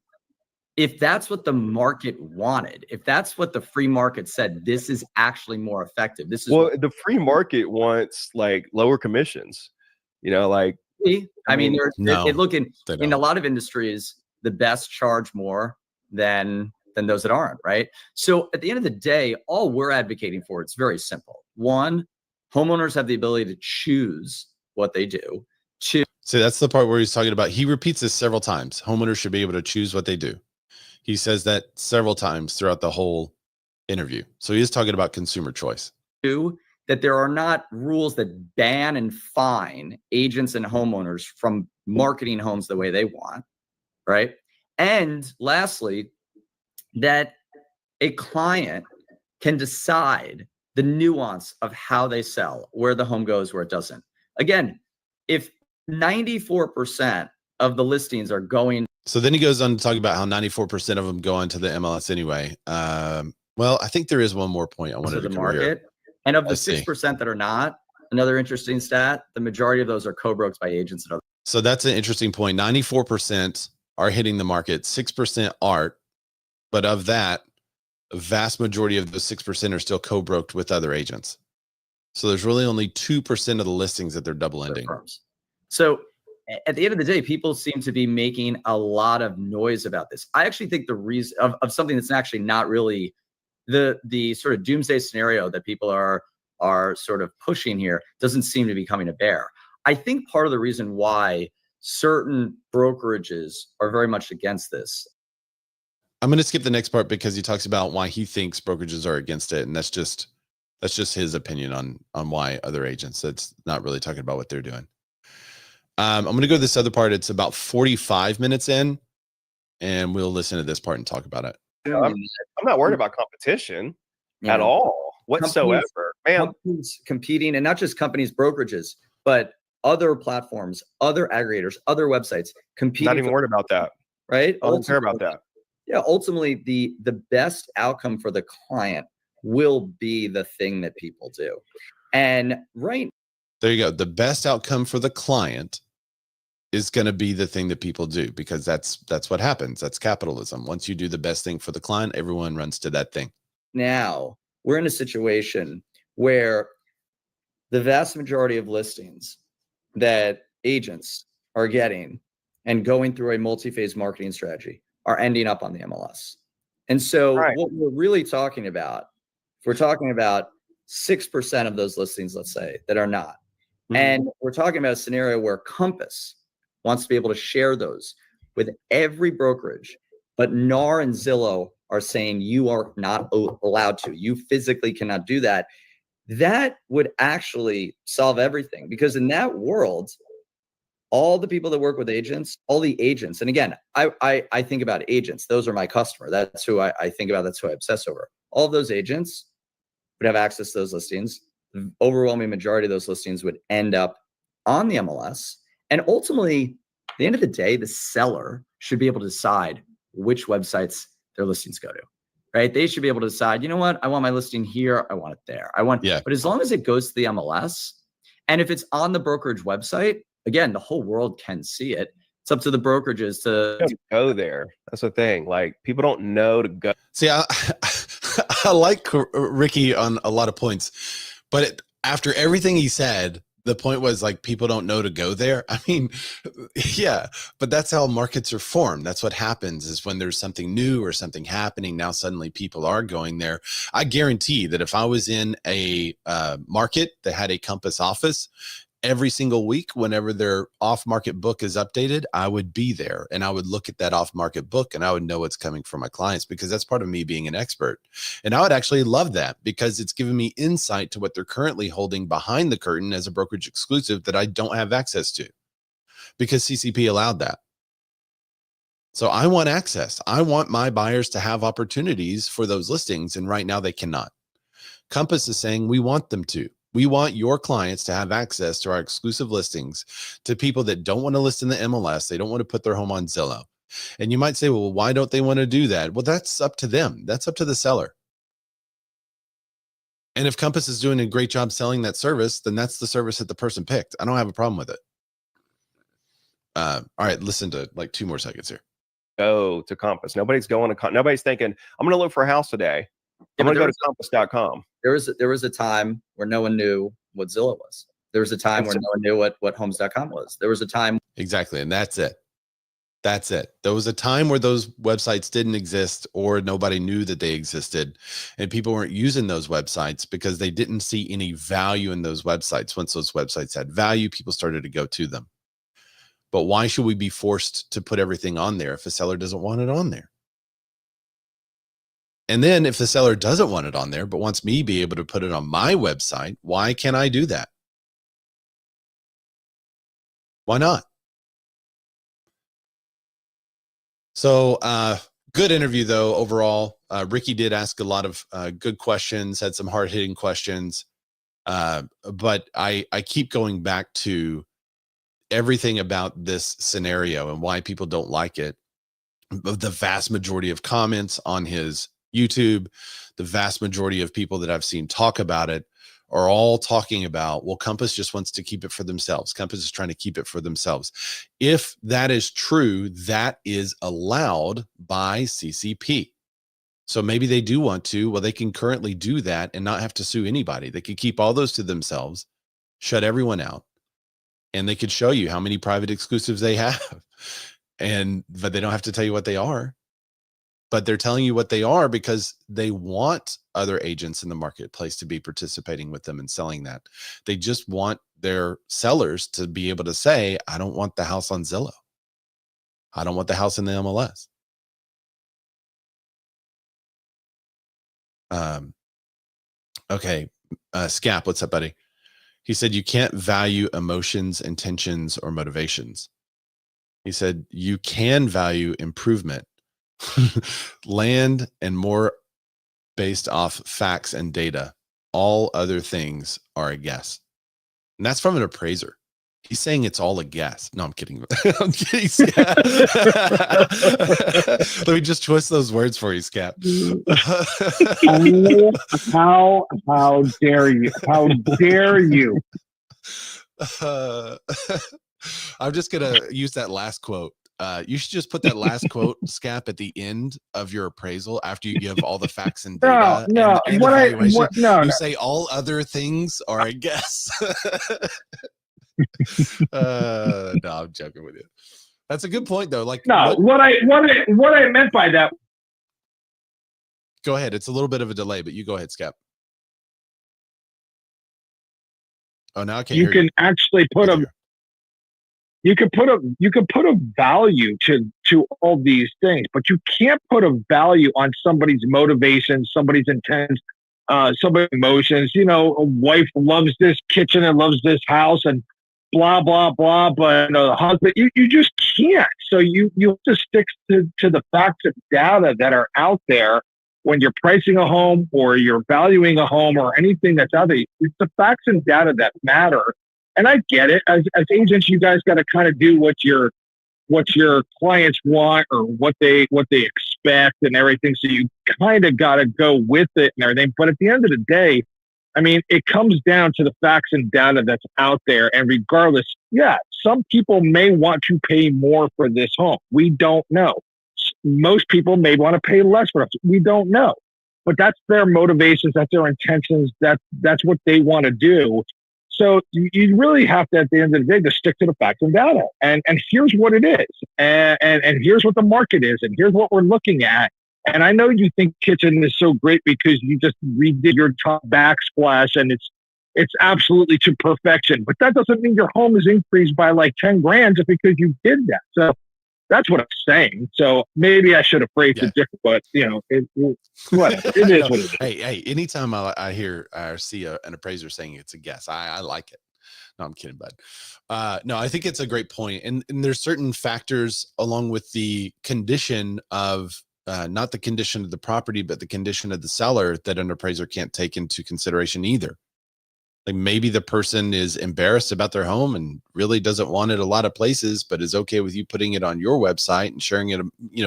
if that's what the market wanted, if that's what the free market said, this is actually more effective. This is
the free market wants like lower commissions, like,
I mean, look in a lot of industries, the best charge more than those that aren't, right? So at the end of the day, all we're advocating for, it's very simple. One, homeowners have the ability to choose what they do. Two,
so that's the part where he's talking about, he repeats this several times. Homeowners should be able to choose what they do. He says that several times throughout the whole interview. So he is talking about consumer choice.
Two, that there are not rules that ban and fine agents and homeowners from marketing homes the way they want, right? And lastly, that a client can decide the nuance of how they sell, where the home goes, where it doesn't. Again, if 94% of the listings are going.
So then he goes on to talk about how 94% of them go onto the MLS anyway. Well, I think there is one more point I wanted to
the market. And of the 6% that are not, another interesting stat, the majority of those are co-broked by agents and other.
So that's an interesting point. 94% are hitting the market, 6% aren't. But of that, a vast majority of those 6% are still co-broked with other agents. So there's really only 2% of the listings that they're double ending.
So at the end of the day, people seem to be making a lot of noise about this. I actually think the reason of something that's actually not really the sort of doomsday scenario that people are sort of pushing here doesn't seem to be coming to bear. I think part of the reason why certain brokerages are very much against this.
I'm going to skip the next part because he talks about why he thinks brokerages are against it. And that's just his opinion on why other agents. That's not really talking about what they're doing. I'm going to go to this other part. It's about 45 minutes in, and we'll listen to this part and talk about it.
I'm not worried about competition at all whatsoever.
Companies competing, and not just companies, brokerages, but other platforms, other aggregators, other websites competing.
Not even worried about that.
Right?
I don't care about that.
Yeah, ultimately, the best outcome for the client will be the thing that people do. And
there you go. The best outcome for the client is going to be the thing that people do, because that's what happens. That's capitalism. Once you do the best thing for the client, everyone runs to that thing.
Now we're in a situation where the vast majority of listings that agents are getting and going through a multi-phase marketing strategy are ending up on the MLS. And so what we're really talking about, we're talking about 6% of those listings, let's say, that are not. Mm-hmm. And we're talking about a scenario where Compass wants to be able to share those with every brokerage, but NAR and Zillow are saying you are not allowed to. You physically cannot do that. That would actually solve everything, because in that world, all the people that work with agents, all the agents, and again, I think about agents. Those are my customer. That's who I think about. That's who I obsess over. All of those agents would have access to those listings. The overwhelming majority of those listings would end up on the MLS. And ultimately, at the end of the day, the seller should be able to decide which websites their listings go to, right? They should be able to decide, you know what? I want my listing here. I want it there. But as long as it goes to the MLS, and if it's on the brokerage website, again, the whole world can see it. It's up to the brokerages to
go there. That's the thing. Like, people don't know to go.
See, I like Ricky on a lot of points, but after everything he said, the point was like, people don't know to go there. I mean, yeah, but that's how markets are formed. That's what happens, is when there's something new or something happening, now suddenly people are going there. I guarantee that if I was in a market that had a Compass office, every single week, whenever their off-market book is updated, I would be there and I would look at that off-market book and I would know what's coming from my clients, because that's part of me being an expert. And I would actually love that, because it's giving me insight to what they're currently holding behind the curtain as a brokerage exclusive that I don't have access to, because CCP allowed that. So I want access. I want my buyers to have opportunities for those listings. And right now they cannot. Compass is saying we want them to. We want your clients to have access to our exclusive listings to people that don't want to list in the MLS. They don't want to put their home on Zillow. And you might say, well, why don't they want to do that? Well, that's up to them. That's up to the seller. And if Compass is doing a great job selling that service, then that's the service that the person picked. I don't have a problem with it. All right, listen to like 2 more seconds here.
Go to Compass. Nobody's going to, nobody's thinking, I'm going to look for a house today. I'm going to go to compass.com.
There was a time where no one knew what Zillow was. There was a time where no one knew what homes.com was. There was a time.
Exactly. And that's it. That's it. There was a time where those websites didn't exist, or nobody knew that they existed, and people weren't using those websites because they didn't see any value in those websites. Once those websites had value, people started to go to them. But why should we be forced to put everything on there if a seller doesn't want it on there? And then if the seller doesn't want it on there, but wants me to be able to put it on my website, why can't I do that? Why not? So good interview, though, overall. Ricky did ask a lot of good questions, had some hard-hitting questions. But I keep going back to everything about this scenario and why people don't like it. The vast majority of comments on his YouTube, the vast majority of people that I've seen talk about it are all talking about, well, Compass just wants to keep it for themselves. Compass is trying to keep it for themselves. If that is true, that is allowed by CCP. So maybe they do want to, well, they can currently do that and not have to sue anybody. They could keep all those to themselves, shut everyone out, and they could show you how many private exclusives they have. But they don't have to tell you what they are. But they're telling you what they are because they want other agents in the marketplace to be participating with them and selling that. They just want their sellers to be able to say, I don't want the house on Zillow. I don't want the house in the MLS. Okay. Scap, what's up, buddy? He said, you can't value emotions, intentions, or motivations. He said, you can value improvement, land, and more based off facts and data. All other things are a guess. And that's from an appraiser. He's saying it's all a guess. No, I'm kidding. I'm kidding, Scap. Let me just twist those words for you, Scap.
How dare you? How dare you?
I'm just going to use that last quote. You should just put that last quote, Scap, at the end of your appraisal after you give all the facts and data.
No.
You say all other things are a guess. No, I'm joking with you. That's a good point, though. Like,
no, what I meant by that.
Go ahead. It's a little bit of a delay, but you go ahead, Scap. Oh, now I can't.
You can actually put a. You can put a value to all these things, but you can't put a value on somebody's motivation, somebody's intent, somebody's emotions. You know, a wife loves this kitchen and loves this house and blah blah blah, but the husband, you just can't. So you have to stick to the facts and data that are out there when you're pricing a home or you're valuing a home or anything that's out there. It's the facts and data that matter. And I get it. As agents, you guys got to kind of do what your clients want or what they expect and everything. So you kind of got to go with it and everything. But at the end of the day, I mean, it comes down to the facts and data that's out there. And regardless, yeah, some people may want to pay more for this home. We don't know. Most people may want to pay less for it. We don't know. But that's their motivations. That's their intentions. That's what they want to do. So you really have to, at the end of the day, to stick to the facts and data. And here's what it is. And here's what the market is. And here's what we're looking at. And I know you think kitchen is so great because you just redid your top backsplash and it's absolutely to perfection. But that doesn't mean your home is increased by like 10 grand just because you did that. So that's what I'm saying. So maybe I should have phrased it different, but whatever. It is what it is.
Hey, anytime I hear or see an appraiser saying it's a guess, I like it. No, I'm kidding, bud. No, I think it's a great point. And there's certain factors along with the condition of, not the condition of the property, but the condition of the seller that an appraiser can't take into consideration either. Like maybe the person is embarrassed about their home and really doesn't want it a lot of places, but is okay with you putting it on your website and sharing it,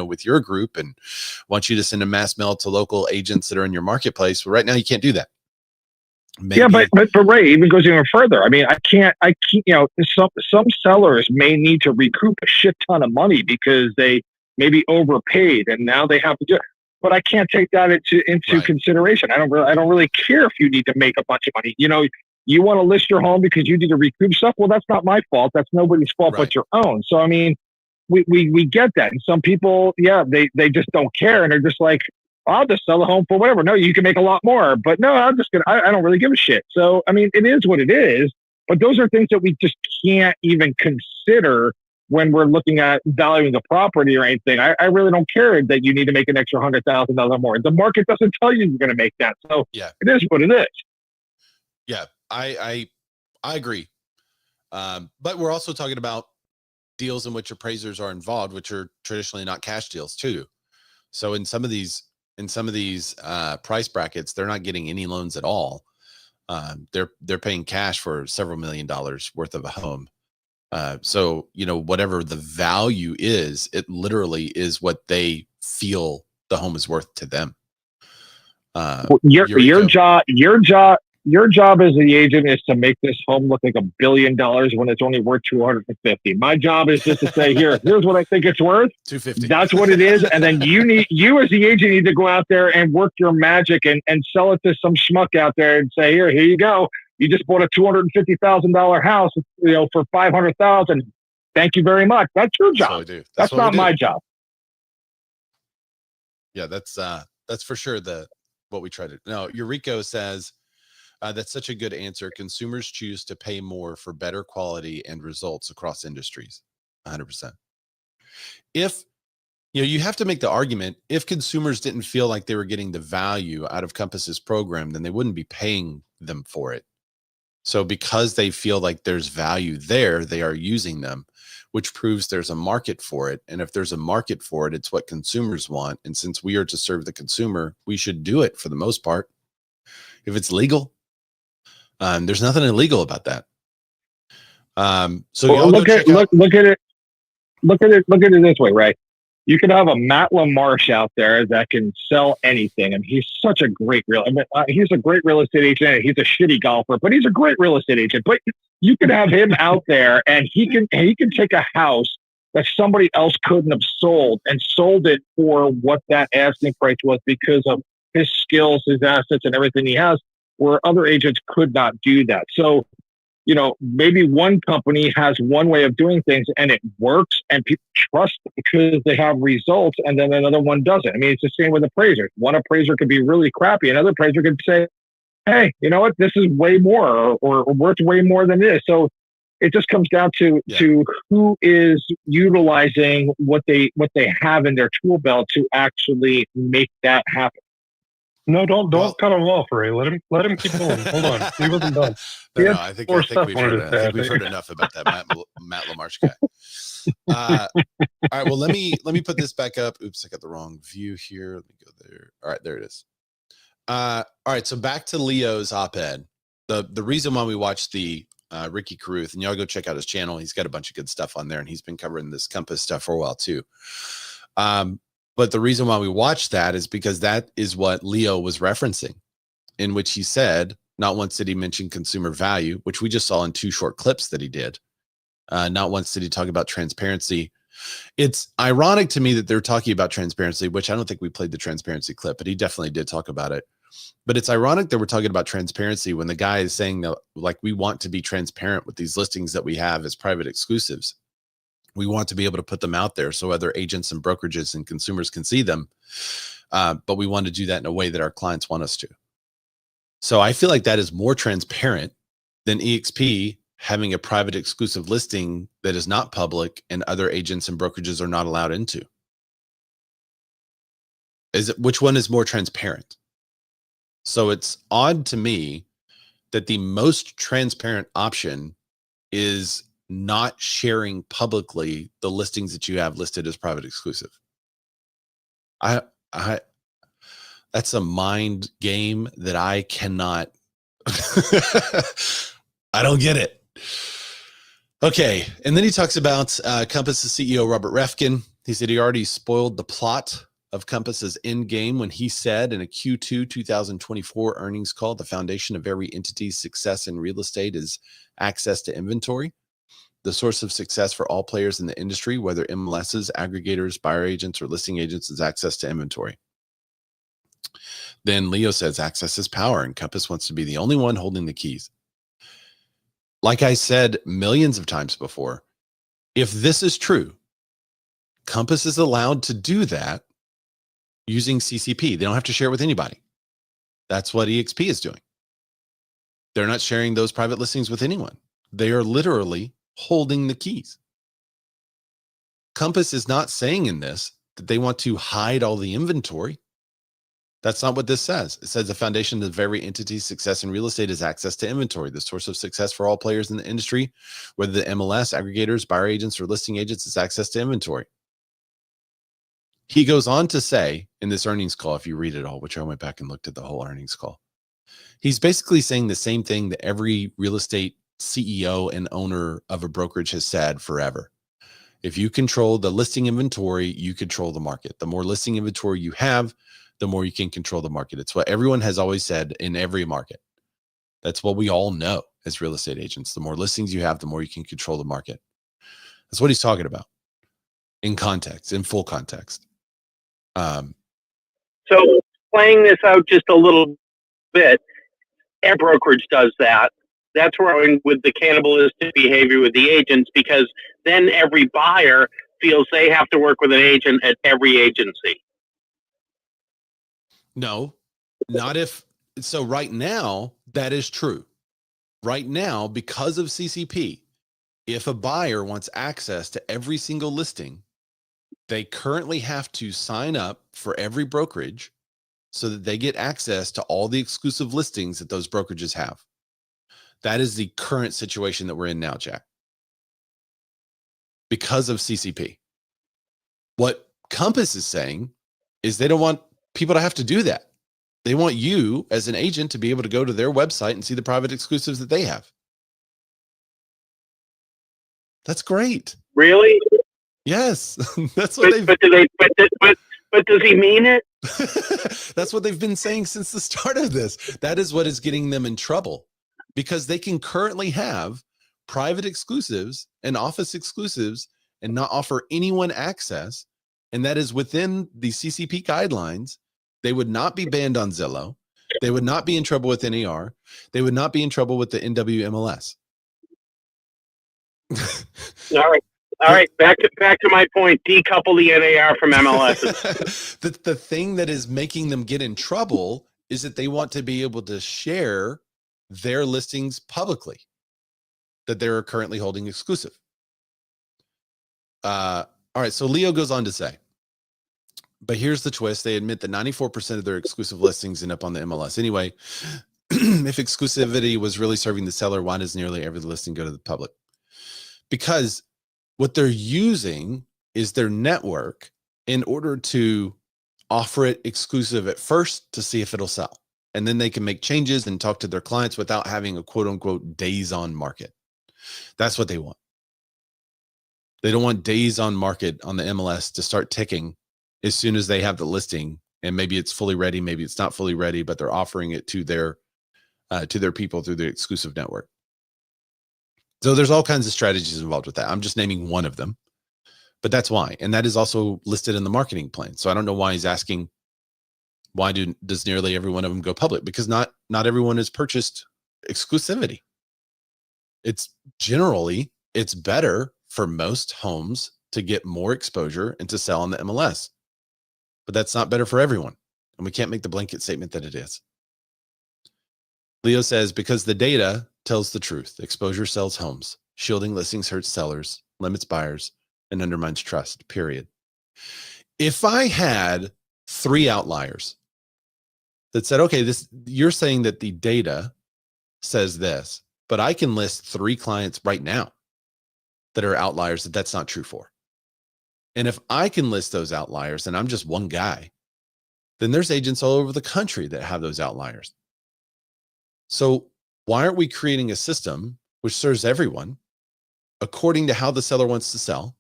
with your group and wants you to send a mass mail to local agents that are in your marketplace. Well, right now you can't do that. Maybe.
Yeah, but Ray, even goes even further. I mean, I can't, some sellers may need to recoup a shit ton of money because they maybe overpaid and now they have to do it. But I can't take that into consideration. I don't really care if you need to make a bunch of money. You want to list your home because you need to recoup stuff. Well, that's not my fault. That's nobody's fault but your own. So, I mean, we get that. And some people, they just don't care. And they're just like, I'll just sell a home for whatever. No, you can make a lot more. But no, I don't really give a shit. So, I mean, it is what it is. But those are things that we just can't even consider when we're looking at valuing the property or anything. I really don't care that you need to make an extra $100,000 more. The market doesn't tell you you're going to make that. So it is what it is.
Yeah, I agree. But we're also talking about deals in which appraisers are involved, which are traditionally not cash deals too. So in some of these price brackets, they're not getting any loans at all. They're paying cash for several $1 million worth of a home. So, whatever the value is, it literally is what they feel the home is worth to them.
Your job your job as the agent is to make this home look like $1 billion when it's only worth 250. My job is just to say, here's what I think it's worth.
250.
That's what it is. And then you as the agent need to go out there and work your magic and sell it to some schmuck out there and say, here you go. You just bought a $250,000 house, for $500,000. Thank you very much. That's your job. That's not my job.
Yeah, that's for sure what we try to. No, Eureka says that's such a good answer. Consumers choose to pay more for better quality and results across industries. 100%. If you have to make the argument, if consumers didn't feel like they were getting the value out of Compass's program, then they wouldn't be paying them for it. So because they feel like there's value there, they are using them, which proves there's a market for it. And if there's a market for it, it's what consumers want. And since we are to serve the consumer, we should do it for the most part. If it's legal, there's nothing illegal about that. So
look at it this way, right? You could have a Matt LaMarche out there that can sell anything, and he's such a great he's a great real estate agent. He's a shitty golfer, but he's a great real estate agent. But you could have him out there, and he can take a house that somebody else couldn't have sold and sold it for what that asking price was because of his skills, his assets, and everything he has, where other agents could not do that. So, maybe one company has one way of doing things and it works and people trust it because they have results, and then another one doesn't. I mean, it's the same with appraisers. One appraiser could be really crappy. Another appraiser could say, hey, you know what? This is way more or worth way more than this. So it just comes down to who is utilizing what they have in their tool belt to actually make that happen.
No, don't cut him off, Ray. Let him keep going. Hold on, he wasn't done.
No, I think we've heard enough about that Matt LaMarche guy. All right, well let me put this back up. Oops, I got the wrong view here. Let me go there. All right, there it is. All right, so back to Leo's op-ed. The reason why we watched the Ricky Carruth, and y'all go check out his channel. He's got a bunch of good stuff on there, and he's been covering this Compass stuff for a while too. But the reason why we watched that is because that is what Leo was referencing, in which he said, not once did he mention consumer value, which we just saw in 2 short clips that he did. Not once did he talk about transparency. It's ironic to me that they're talking about transparency, which I don't think we played the transparency clip, but he definitely did talk about it. But it's ironic that we're talking about transparency when the guy is saying that, like, we want to be transparent with these listings that we have as private exclusives. We want to be able to put them out there so other agents and brokerages and consumers can see them. But we want to do that in a way that our clients want us to. So I feel like that is more transparent than EXP having a private exclusive listing that is not public and other agents and brokerages are not allowed into. Which one is more transparent? So it's odd to me that the most transparent option is not sharing publicly the listings that you have listed as private exclusive. That's a mind game that I cannot. I don't get it. Okay. And then he talks about Compass's CEO, Robert Redfin. He said he already spoiled the plot of Compass's end game when he said in a Q2 2024 earnings call, the foundation of every entity's success in real estate is access to inventory. The source of success for all players in the industry, whether MLSs, aggregators, buyer agents, or listing agents, is access to inventory. Then Leo says access is power, and Compass wants to be the only one holding the keys. Like I said millions of times before, if this is true, Compass is allowed to do that using CCP. They don't have to share it with anybody. That's what EXP is doing. They're not sharing those private listings with anyone. They are literally holding the keys. Compass is not saying in this that they want to hide all the inventory. That's not what this says. It says the foundation of every entity's success in real estate is access to inventory. The source of success for all players in the industry, whether the MLS, aggregators, buyer agents, or listing agents, is access to inventory. He goes on to say in this earnings call, if you read it all, which I went back and looked at the whole earnings call, he's basically saying the same thing that every real estate CEO and owner of a brokerage has said forever. If you control the listing inventory, you control the market. The more listing inventory you have, the more you can control the market. It's what everyone has always said in every market. That's what we all know as real estate agents. The more listings you have, the more you can control the market. That's what he's talking about in context, in full context.
So playing this out just a little bit, every brokerage does that. That's where I'm with the cannibalistic behavior with the agents, because then every buyer feels they have to work with an agent at every agency.
No, not if. So right now, that is true. Right now, because of CCP, if a buyer wants access to every single listing, they currently have to sign up for every brokerage so that they get access to all the exclusive listings that those brokerages have. That is the current situation that we're in now, Jack, because of CCP. What Compass is saying is they don't want people to have to do that. They want you as an agent to be able to go to their website and see the private exclusives that they have. That's great.
Really?
Yes, that's what they've.
But does he mean it?
That's what they've been saying since the start of this. That is what is getting them in trouble, because they can currently have private exclusives and office exclusives and not offer anyone access. And that is within the CCP guidelines. They would not be banned on Zillow. They would not be in trouble with NAR. They would not be in trouble with the NWMLS.
All right. Back to my point. Decouple the NAR from MLS.
The thing that is making them get in trouble is that they want to be able to share their listings publicly that they're currently holding exclusive. All right. So Leo goes on to say, but here's the twist. They admit that 94% of their exclusive listings end up on the MLS. Anyway, if exclusivity was really serving the seller, why does nearly every listing go to the public? Because what they're using is their network in order to offer it exclusive at first to see if it'll sell. And then they can make changes and talk to their clients without having a quote unquote days on market. That's what they want. They don't want days on market on the MLS to start ticking as soon as they have the listing, and maybe it's fully ready, maybe it's not fully ready, but they're offering it to their people through their exclusive network. So there's all kinds of strategies involved with that. I'm just naming one of them, but that's why. And that is also listed in the marketing plan. So I don't know why he's asking, why does nearly every one of them go public? Because not everyone has purchased exclusivity. It's better for most homes to get more exposure and to sell on the MLS, but that's not better for everyone. And we can't make the blanket statement that it is. Leo says, because the data tells the truth. Exposure sells homes. Shielding listings hurts sellers, limits buyers, and undermines trust, period. If I had 3 outliers that said, okay, you're saying that the data says this, but I can list 3 clients right now that are outliers that's not true for. And if I can list those outliers and I'm just one guy, then there's agents all over the country that have those outliers. So why aren't we creating a system which serves everyone according to how the seller wants to sell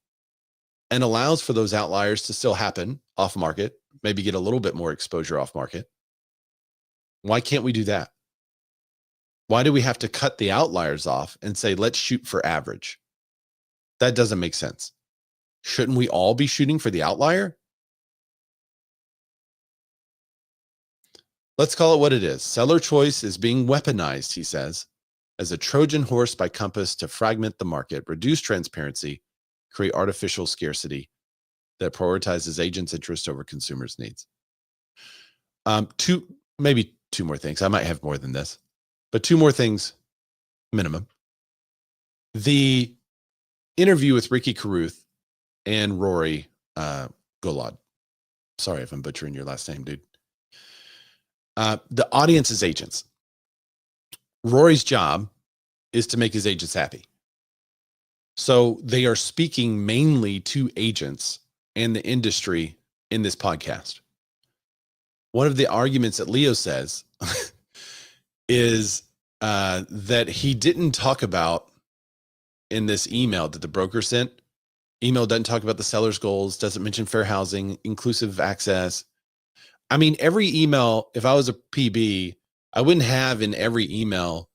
and allows for those outliers to still happen off market, maybe get a little bit more exposure off market? Why can't we do that? Why do we have to cut the outliers off and say, let's shoot for average? That doesn't make sense. Shouldn't we all be shooting for the outlier? Let's call it what it is. Seller choice is being weaponized, he says, as a Trojan horse by Compass to fragment the market, reduce transparency, create artificial scarcity that prioritizes agents' interest over consumers' needs. Maybe 2 more things. I might have more than this, but 2 more things minimum. The interview with Ricky Carruth and Rory Golod. Sorry if I'm butchering your last name, dude. The audience is agents. Rory's job is to make his agents happy. So they are speaking mainly to agents and the industry in this podcast. One of the arguments that Leo says is that he didn't talk about in this email that the broker sent. Email doesn't talk about the seller's goals, doesn't mention fair housing, inclusive access. I mean, every email, if I was a PB, I wouldn't have in every email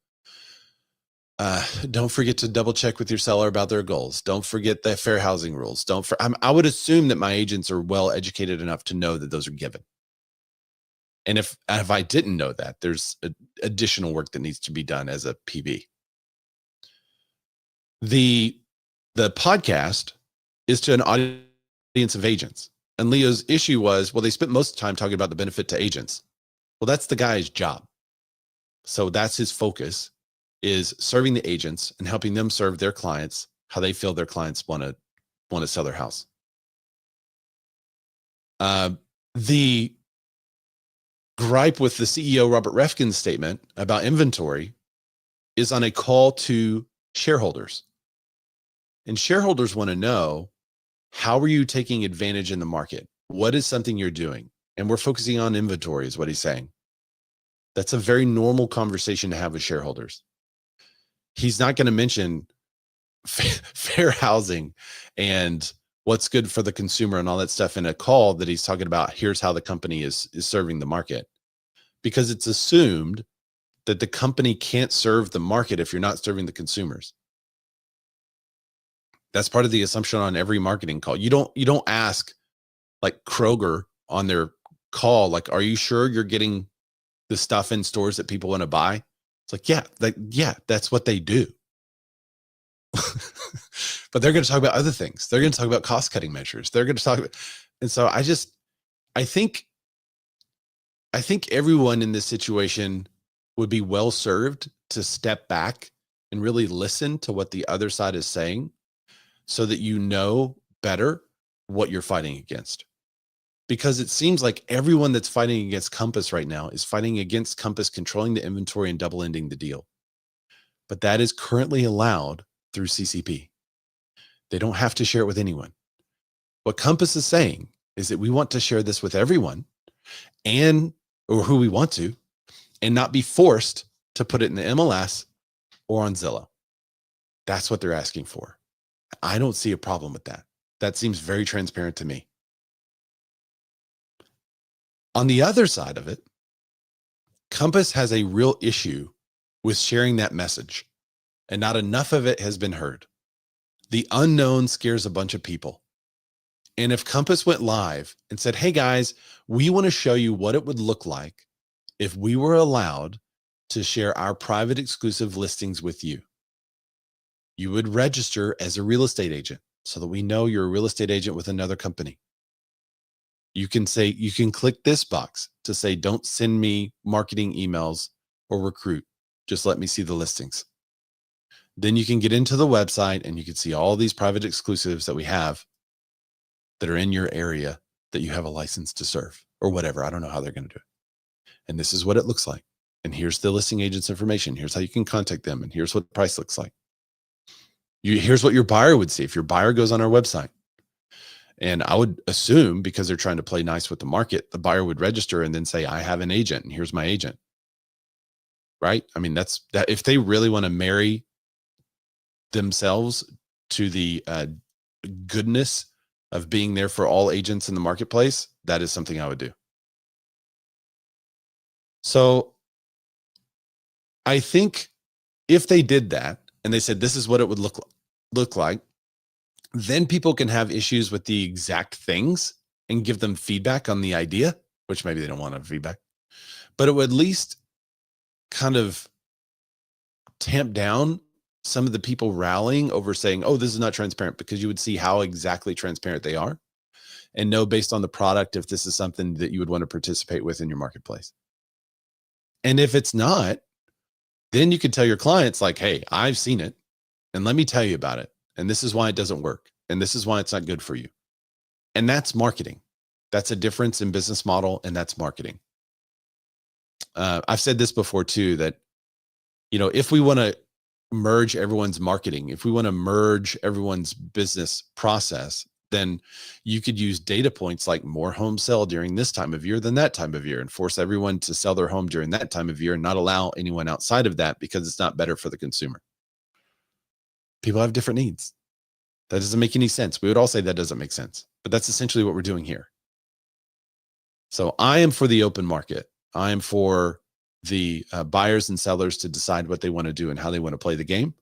Don't forget to double check with your seller about their goals. Don't forget the fair housing rules. I would assume that my agents are well educated enough to know that those are given. And if I didn't know that, there's additional work that needs to be done as a PB. The podcast is to an audience of agents. And Leo's issue was, well, they spent most of the time talking about the benefit to agents. Well, that's the guy's job. So that's his focus, is serving the agents and helping them serve their clients how they feel their clients want to sell their house. The gripe with the CEO Robert Refkin's statement about inventory is on a call to shareholders. And shareholders want to know, how are you taking advantage in the market? What is something you're doing? And we're focusing on inventory is what he's saying. That's a very normal conversation to have with shareholders. He's not going to mention fair housing and what's good for the consumer and all that stuff in a call that he's talking about. Here's how the company is serving the market, because it's assumed that the company can't serve the market if you're not serving the consumers. That's part of the assumption on every marketing call. You don't ask like Kroger on their call, like, are you sure you're getting the stuff in stores that people want to buy? It's like, yeah, that's what they do. But they're going to talk about other things. They're going to talk about cost cutting measures. They're going to talk about, and so I think everyone in this situation would be well served to step back and really listen to what the other side is saying, so that you know better what you're fighting against. Because it seems like everyone that's fighting against Compass right now is fighting against Compass controlling the inventory and double ending the deal. But that is currently allowed through CCP. They don't have to share it with anyone. What Compass is saying is that we want to share this with everyone, or who we want to, and not be forced to put it in the MLS or on Zillow. That's what they're asking for. I don't see a problem with that. That seems very transparent to me. On the other side of it, Compass has a real issue with sharing that message, and not enough of it has been heard. The unknown scares a bunch of people. And if Compass went live and said, hey guys, we want to show you what it would look like if we were allowed to share our private exclusive listings with you. You would register as a real estate agent so that we know you're a real estate agent with another company. You can click this box to say, don't send me marketing emails or recruit. Just let me see the listings. Then you can get into the website and you can see all these private exclusives that we have that are in your area that you have a license to serve or whatever. I don't know how they're going to do it. And this is what it looks like. And here's the listing agent's information. Here's how you can contact them. And here's what the price looks like. Here's what your buyer would see if your buyer goes on our website. And I would assume, because they're trying to play nice with the market, the buyer would register and then say, I have an agent and here's my agent. Right? I mean, that if they really want to marry themselves to the goodness of being there for all agents in the marketplace, that is something I would do. So I think if they did that and they said, this is what it would look like, then people can have issues with the exact things and give them feedback on the idea, which maybe they don't want to have feedback, but it would at least kind of tamp down some of the people rallying over saying, oh, this is not transparent, because you would see how exactly transparent they are and know based on the product if this is something that you would want to participate with in your marketplace. And if it's not, then you could tell your clients like, hey, I've seen it and let me tell you about it. And this is why it doesn't work. And this is why it's not good for you. And that's marketing. That's a difference in business model, and that's marketing. I've said this before too, that, if we want to merge everyone's marketing, if we want to merge everyone's business process, then you could use data points like more homes sell during this time of year than that time of year, and force everyone to sell their home during that time of year and not allow anyone outside of that, because it's not better for the consumer. People have different needs. That doesn't make any sense. We would all say that doesn't make sense, but that's essentially what we're doing here. So I am for the open market. I am for the buyers and sellers to decide what they want to do and how they want to play the game.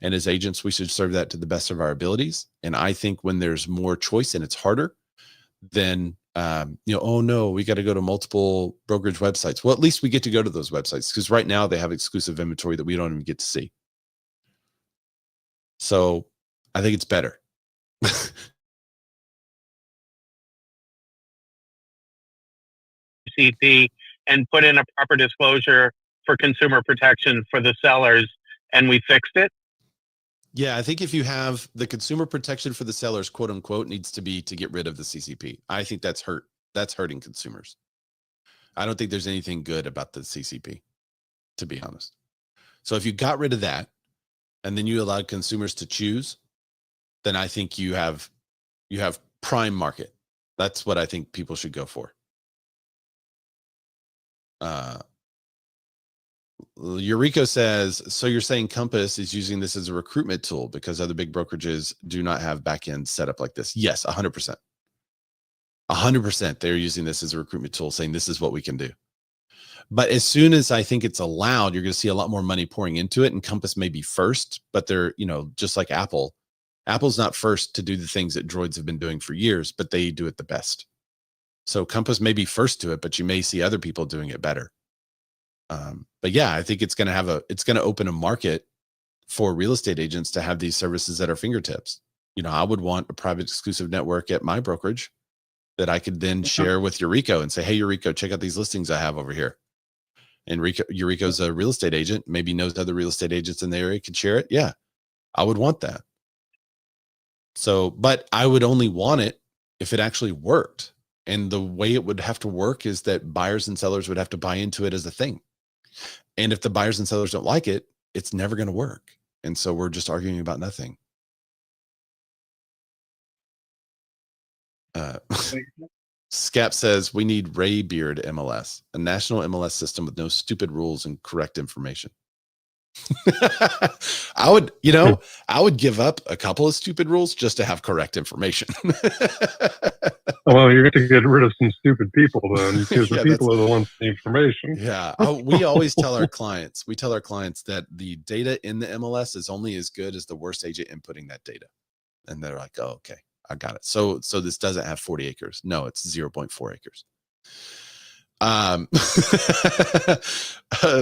And as agents, we should serve that to the best of our abilities. And I think when there's more choice and it's harder, then oh no, we got to go to multiple brokerage websites. Well, at least we get to go to those websites, because right now they have exclusive inventory that we don't even get to see. So I think it's better.
CP and put in a proper disclosure for consumer protection for the sellers, and we fixed it.
Yeah, I think if you have the consumer protection for the sellers, quote unquote, needs to be to get rid of the CCP. I think that's hurting consumers. I don't think there's anything good about the CCP, to be honest. So if you got rid of that and then you allowed consumers to choose, then I think you have prime market. That's what I think people should go for. Eureka says, so you're saying Compass is using this as a recruitment tool because other big brokerages do not have back-end set up like this? Yes, 100%. 100% they're using this as a recruitment tool, saying this is what we can do. But as soon as I think it's allowed, you're going to see a lot more money pouring into it, and Compass may be first, but they're, just like Apple. Apple's not first to do the things that droids have been doing for years, but they do it the best. So Compass may be first to it, but you may see other people doing it better. But yeah, I think it's going to open a market for real estate agents to have these services at our fingertips. I would want a private exclusive network at my brokerage that I could then share with Eureka and say, hey, Eureka, check out these listings I have over here. And Eureka's a real estate agent, maybe knows other real estate agents in the area, could share it. Yeah, I would want that. So, but I would only want it if it actually worked. And the way it would have to work is that buyers and sellers would have to buy into it as a thing. And if the buyers and sellers don't like it, it's never going to work. And so we're just arguing about nothing. Scap says we need Ray Beard MLS, a national MLS system with no stupid rules and correct information. I would give up a couple of stupid rules just to have correct information.
Well, you're going to get rid of some stupid people then, because the people are the ones with the information.
Yeah. We always tell our clients, that the data in the MLS is only as good as the worst agent inputting that data. And they're like, oh, okay, I got it. So this doesn't have 40 acres. No, it's 0.4 acres.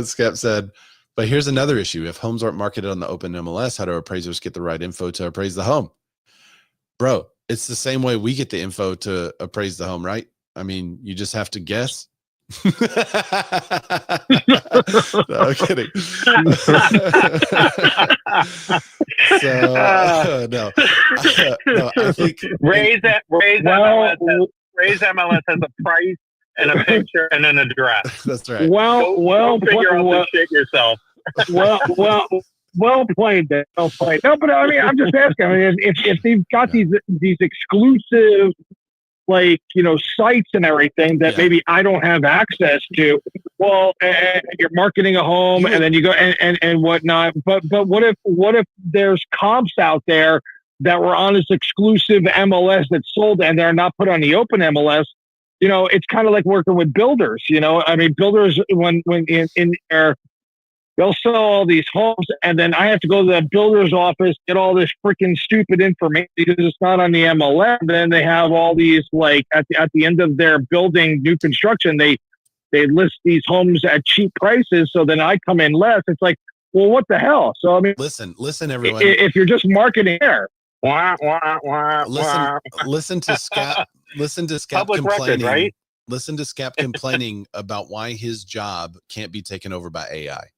Scap said, but here's another issue. If homes aren't marketed on the open MLS, how do appraisers get the right info to appraise the home? Bro, it's the same way we get the info to appraise the home, right? I mean, you just have to guess. No, I'm kidding. No, I think
Ray's MLS has a price and a picture and an address.
That's right.
Well,
figure out this shit yourself.
Well played. Well played. No, but I mean, I'm just asking. I mean, if they've got these exclusive, sites and everything that maybe I don't have access to, well, you're marketing a home and then you go and whatnot. But what if there's comps out there that were on this exclusive MLS that sold and they're not put on the open MLS? It's kind of like working with builders. I mean, builders when in their, they'll sell all these homes, and then I have to go to the builder's office, get all this freaking stupid information because it's not on the MLS. And then they have all these, at the end of their building new construction, they list these homes at cheap prices. So then I come in less. It's like, well, what the hell? So I mean,
listen, everyone.
If you're just marketing there,
listen to Scap. Listen to Scap
Public
complaining.
record, right?
Listen to Scap complaining about why his job can't be taken over by AI.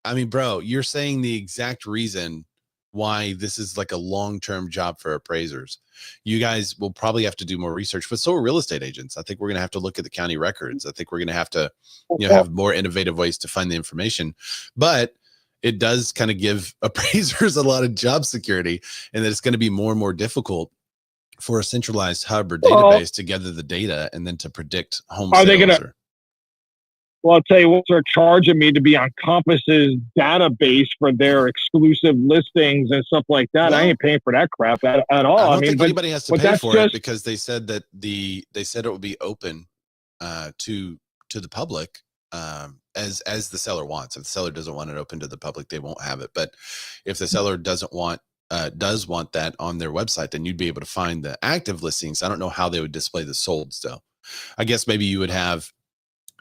I mean, bro, you're saying the exact reason why this is like a long-term job for appraisers. You guys will probably have to do more research, but so are real estate agents. I think we're going to have to look at the county records. I think we're going to have to, have more innovative ways to find the information. But it does kind of give appraisers a lot of job security, and that it's going to be more and more difficult for a centralized hub or database to gather the data and then to predict home sales.
They gonna? Well, I'll tell you what, they're charging me to be on Compass's database for their exclusive listings and stuff like that. I ain't paying for that crap at all.
I don't think anybody has to pay for it because they said that it will be open to the public. as the seller wants. If the seller doesn't want it open to the public, they won't have it. But if the seller does want that on their website, then you'd be able to find the active listings. I don't know how they would display the solds though. I guess maybe you would have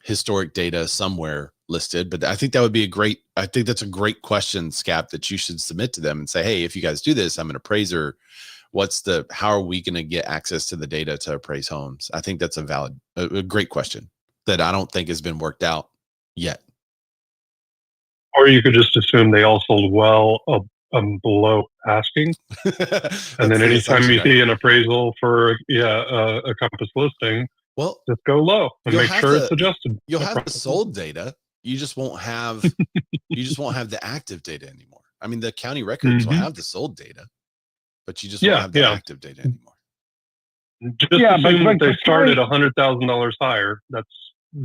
historic data somewhere listed, but I think that would be I think that's a great question, Scap, that you should submit to them and say, hey, if you guys do this, I'm an appraiser. How are we going to get access to the data to appraise homes? I think that's a great question that I don't think has been worked out yet.
Or you could just assume they all sold well below asking. And then anytime you see an appraisal for a Compass listing,
well,
just go low and make sure it's adjusted.
You'll have the sold data. You just won't have the active data anymore. I mean, the county records will have the sold data, but you just won't have the active data anymore.
Just assume that they started $100,000 higher. That's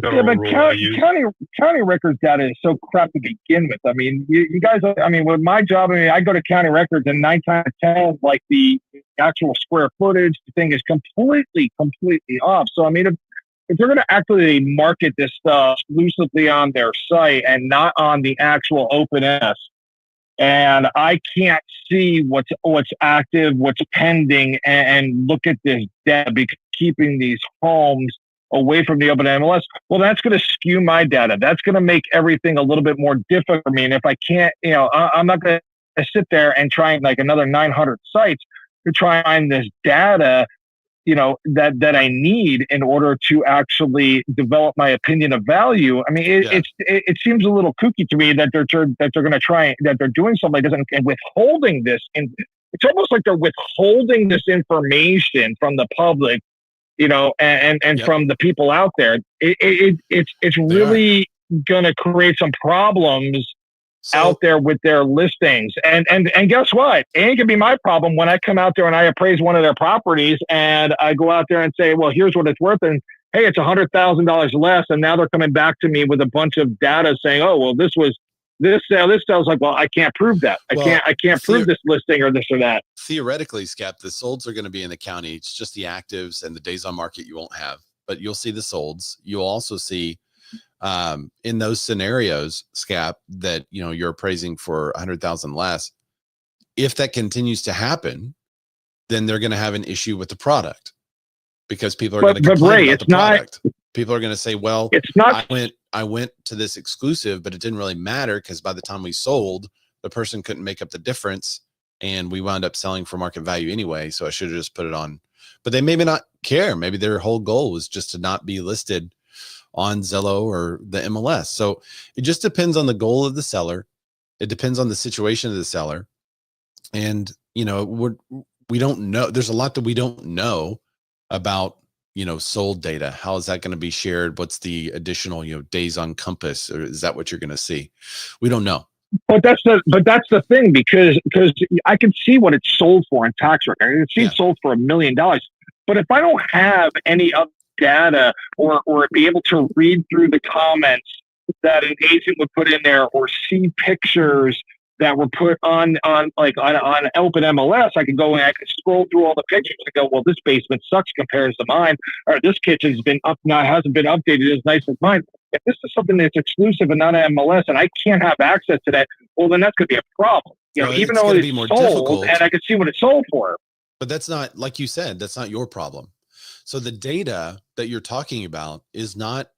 county records data is so crap to begin with. I mean, you guys. I mean, with my job, I go to county records, and 9 times out of 10, like the actual square footage thing is completely off. So I mean, if they're going to actually market this stuff exclusively on their site and not on the actual OpenS, and I can't see what's active, what's pending, and look at this data because keeping these homes away from the open MLS, well, that's going to skew my data. That's going to make everything a little bit more difficult for me. And if I can't, I'm not going to sit there and try like another 900 sites to try and find this data, that I need in order to actually develop my opinion of value. I mean, it seems a little kooky to me that they're going to try, that they're doing something like this and withholding this. And it's almost like they're withholding this information from the public, and from the people out there. It's really going to create some problems out there with their listings. And guess what? It ain't gonna be my problem when I come out there and I appraise one of their properties and I go out there and say, well, here's what it's worth. And hey, it's $100,000 less. And now they're coming back to me with a bunch of data saying, oh, well, this sale's like, well, I can't prove that. I can't prove this listing or this or that.
Theoretically, Scap, the solds are going to be in the county. It's just the actives and the days on market you won't have, but you'll see the solds. You'll also see in those scenarios, Scap, that you're appraising for 100,000 less. If that continues to happen, then they're going to have an issue with the product because people are going to complain about the product. People are going to say, well,
it's not.
I went to this exclusive, but it didn't really matter because by the time we sold, the person couldn't make up the difference and we wound up selling for market value anyway. So I should have just put it on, but they maybe not care. Maybe their whole goal was just to not be listed on Zillow or the MLS. So it just depends on the goal of the seller. It depends on the situation of the seller. And, we don't know. There's a lot that we don't know about, sold data. How is that going to be shared? What's the additional, days on Compass? Or is that what you're going to see? We don't know.
But that's the thing, because I can see what it's sold for in tax record. I can see it's sold for $1 million. But if I don't have any of data or be able to read through the comments that an agent would put in there or see pictures that were put on open MLS, I can go and I can scroll through all the pictures and go, well, this basement sucks compared to mine, or this kitchen's been hasn't been updated as nice as mine. If this is something that's exclusive and not an MLS, and I can't have access to that, well, then that's going to be a problem. Even though it's sold, difficult, and I can see what it's sold for.
But that's not, like you said, that's not your problem. So the data that you're talking about is not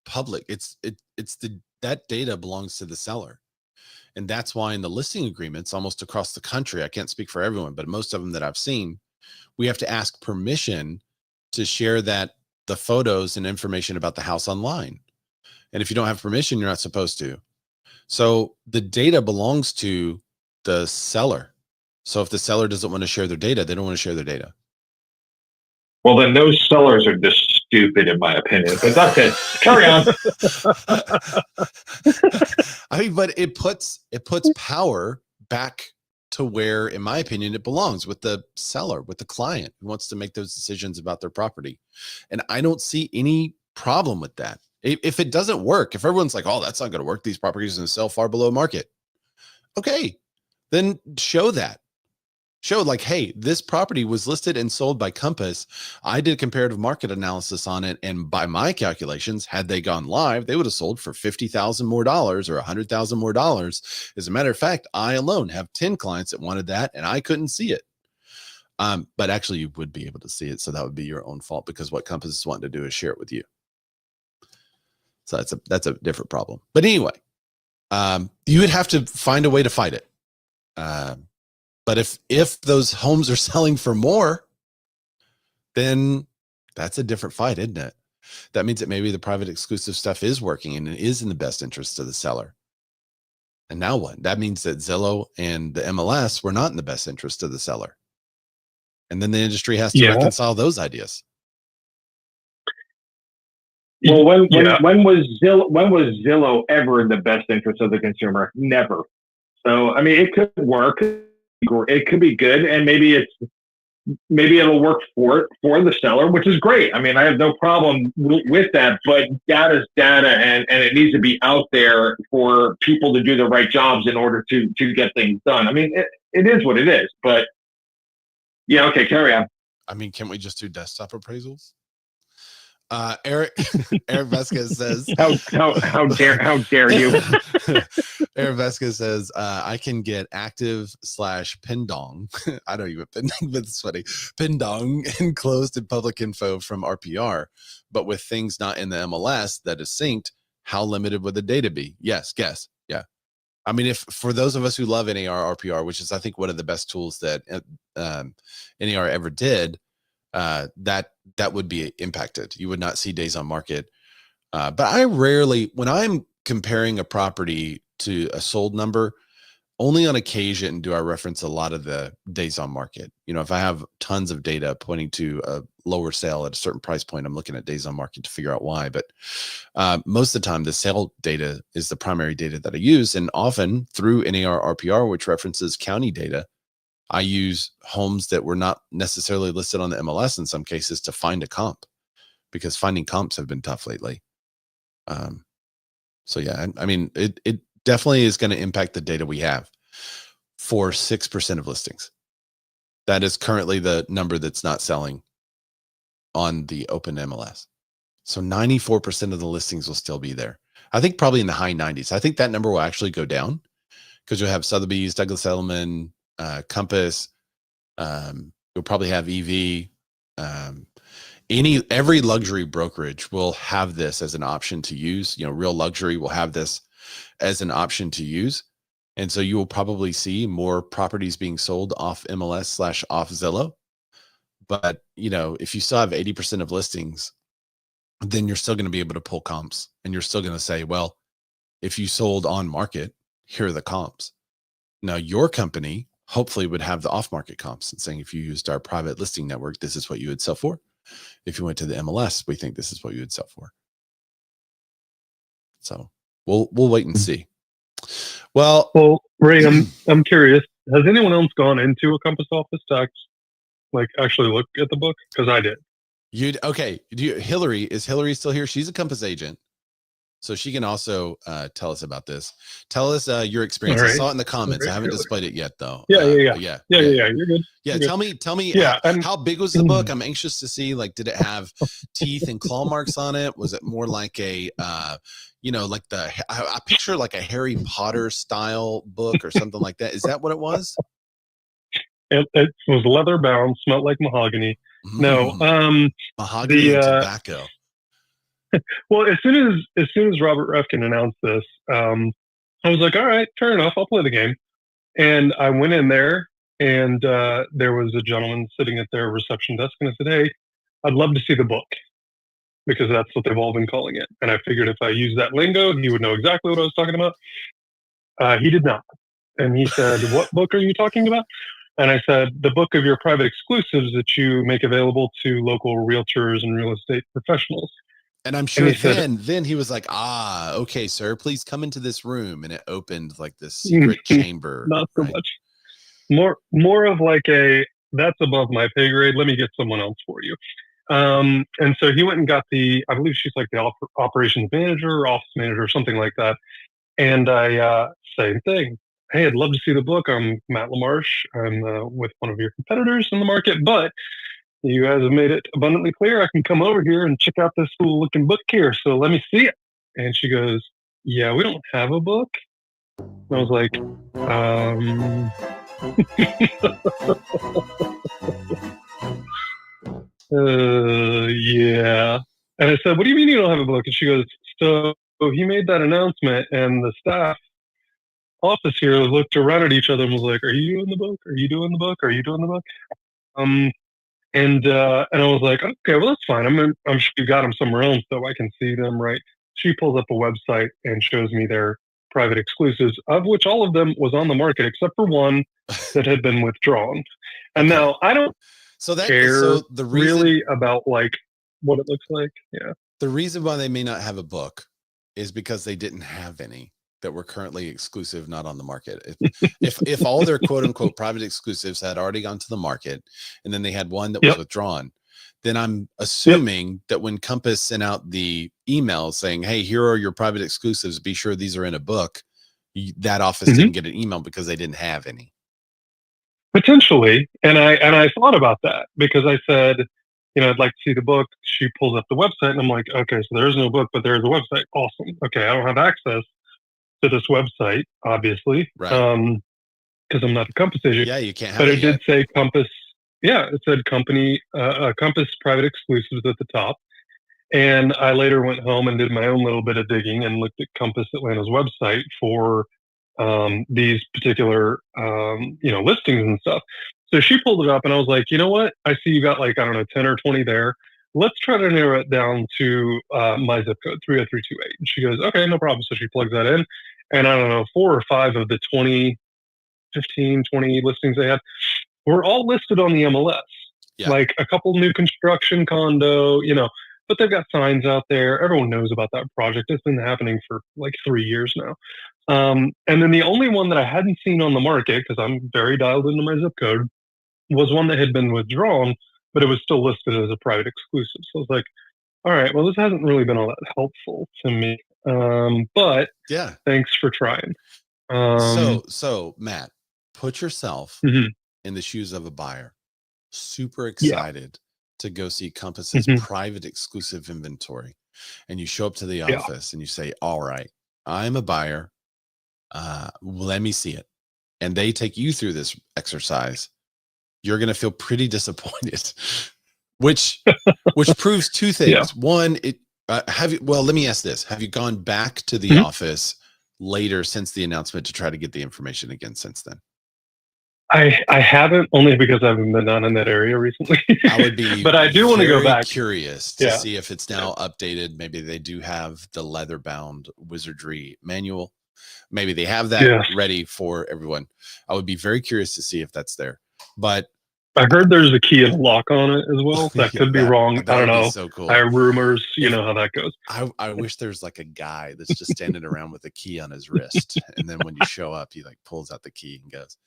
public. That data belongs to the seller. And that's why in the listing agreements almost across the country, I can't speak for everyone, but most of them that I've seen, we have to ask permission to share the photos and information about the house online. And if you don't have permission, you're not supposed to. So the data belongs to the seller. So if the seller doesn't want to share their data, they don't want to share their data.
Well, then those sellers are just stupid, in my opinion. But that's it. Carry on.
I mean, but it puts power back to where, in my opinion, it belongs, with the seller, with the client who wants to make those decisions about their property. And I don't see any problem with that. If it doesn't work, if everyone's like, oh, that's not going to work, these properties are going to sell far below market. Okay, then show that. showed like, hey, this property was listed and sold by Compass. I did comparative market analysis on it, and by my calculations, had they gone live, they would have sold for $50,000 more dollars or $100,000 more dollars. As a matter of fact, I alone have 10 clients that wanted that, and I couldn't see it. But actually, you would be able to see it, so that would be your own fault, because what Compass is wanting to do is share it with you. So that's a different problem. But anyway, you would have to find a way to fight it. But if those homes are selling for more, then that's a different fight, isn't it? That means that maybe the private exclusive stuff is working and it is in the best interest of the seller. And now what? That means that Zillow and the MLS were not in the best interest of the seller. And then the industry has to reconcile those ideas.
Well, when was Zillow ever in the best interest of the consumer? Never. So I mean, it could work. It could be good, and maybe it'll work for the seller, which is great. I mean, I have no problem with that. But data is data, and it needs to be out there for people to do the right jobs in order to get things done. I mean, it is what it is. But yeah, okay, carry on.
I mean, can't we just do desktop appraisals? Eric Vasquez says,
how dare you?
Eric Vasquez says, I can get active/Pindong. I don't even, but it's funny. Pindong enclosed in public info from RPR, but with things not in the MLS that is synced, how limited would the data be? Yes, guess. Yeah. I mean, if for those of us who love NAR RPR, which is I think one of the best tools that NAR ever did, that would be impacted. You would not see days on market. But I rarely, when I'm comparing a property to a sold number, only on occasion do I reference a lot of the days on market. You know, if I have tons of data pointing to a lower sale at a certain price point, I'm looking at days on market to figure out why. But most of the time, the sale data is the primary data that I use. And often through NAR RPR, which references county data, I use homes that were not necessarily listed on the MLS in some cases to find a comp, because finding comps have been tough lately. So yeah, I mean, it definitely is going to impact the data we have for 6% of listings. That is currently the number that's not selling on the open MLS. So 94% of the listings will still be there. I think probably in the high 90s. I think that number will actually go down because you'll have Sotheby's, Douglas Elliman, Compass. You'll probably have EV. Every luxury brokerage will have this as an option to use. You know, Real Luxury will have this as an option to use. And so you will probably see more properties being sold off MLS/off Zillow. But, you know, if you still have 80% of listings, then you're still going to be able to pull comps, and you're still going to say, well, if you sold on market, here are the comps. Now, your company hopefully would have the off-market comps and saying, if you used our private listing network, this is what you would sell for. If you went to the MLS, we think this is what you would sell for. So we'll wait and see. Well,
Ray, I'm curious. Has anyone else gone into a Compass office to actually look at the book? Because I did.
Okay. Hillary, is Hillary still here? She's a Compass agent, so she can also tell us about this. Tell us your experience. Right. I saw it in the comments. I haven't displayed it yet, though.
Yeah. You're good.
Yeah,
You're
tell me.
Yeah,
how big was the book? I'm anxious to see. Like, did it have teeth and claw marks on it? Was it more like a, like I picture like a Harry Potter style book or something like that. Is that what it was?
It was leather bound, smelled like mahogany. No,
mahogany and tobacco.
Well, as soon as Robert Refkin announced this, I was like, all right, fair enough, I'll play the game. And I went in there, and there was a gentleman sitting at their reception desk, and I said, hey, I'd love to see the book, because that's what they've all been calling it. And I figured if I used that lingo, he would know exactly what I was talking about. He did not. And he said, what book are you talking about? And I said, the book of your private exclusives that you make available to local realtors and real estate professionals.
And I'm sure then he was like, okay, sir, please come into this room. And it opened like this secret chamber.
Not so much. More of like that's above my pay grade. Let me get someone else for you. And so he went and got I believe she's like the operations manager or office manager or something like that. And I, same thing. hey, I'd love to see the book. I'm Matt LaMarche. I'm with one of your competitors in the market, but you guys have made it abundantly clear I can come over here and check out this cool looking book here. So let me see it. And she goes, yeah, we don't have a book. And I was like, yeah. And I said, what do you mean you don't have a book? And she goes, so he made that announcement and the staff office here looked around at each other and was like, are you doing the book? Are you doing the book? Are you doing the book? And I was like, okay, well, that's fine. I'm sure you got them somewhere else so I can see them, right? She pulls up a website and shows me their private exclusives, of which all of them was on the market except for one that had been withdrawn. And
Okay.
now I don't care
so the reason,
really about like what it looks like. Yeah.
the reason why they may not have a book is because they didn't have any that were currently exclusive, not on the market. If all their quote unquote private exclusives had already gone to the market and then they had one that was withdrawn, then I'm assuming that when Compass sent out the email saying, hey, here are your private exclusives, be sure these are in a book, that office didn't get an email because they didn't have any.
Potentially. And I thought about that because I said, you know, I'd like to see the book. She pulls up the website and I'm like, okay, so there's no book, but there's a website. Awesome. Okay. I don't have access to this website, obviously.
Right.
Because I'm not a Compass agent.
Yeah, you can't have
but
it
it did say Compass. Yeah, it said Compass private exclusives at the top. And I later went home and did my own little bit of digging and looked at Compass Atlanta's website for these particular listings and stuff. So she pulled it up and I was like, you know what? I see you got like, I don't know, 10 or 20 there. Let's try to narrow it down to my zip code, 30328. And she goes, okay, no problem. So she plugs that in. And I don't know, 4 or 5 of the 20 listings they had were all listed on the MLS. Yeah. Like a couple new construction condo, but they've got signs out there. Everyone knows about that project. It's been happening for like 3 years now. And then the only one that I hadn't seen on the market, because I'm very dialed into my zip code, was one that had been withdrawn, but it was still listed as a private exclusive. So I was like, all right, well, this hasn't really been all that helpful to me. But yeah, thanks for trying.
So Matt, put yourself in the shoes of a buyer, super excited to go see Compass's private exclusive inventory. And you show up to the office and you say, all right, I'm a buyer. Let me see it. And they take you through this exercise. You're going to feel pretty disappointed, which proves two things. Yeah. One, let me ask this. Have you gone back to the office later since the announcement to try to get the information again since then?
I haven't, only because I haven't been down in that area recently.
I would be,
but I do want to go back.
Curious to see if it's now updated. Maybe they do have the leather-bound wizardry manual. Maybe they have that ready for everyone. I would be very curious to see if that's there. But
I heard there's a key and a lock on it as well. That could be wrong. I don't know.
So cool.
I have rumors. You know how that goes.
I wish there's like a guy that's just standing around with a key on his wrist, and then when you show up, he like pulls out the key and goes.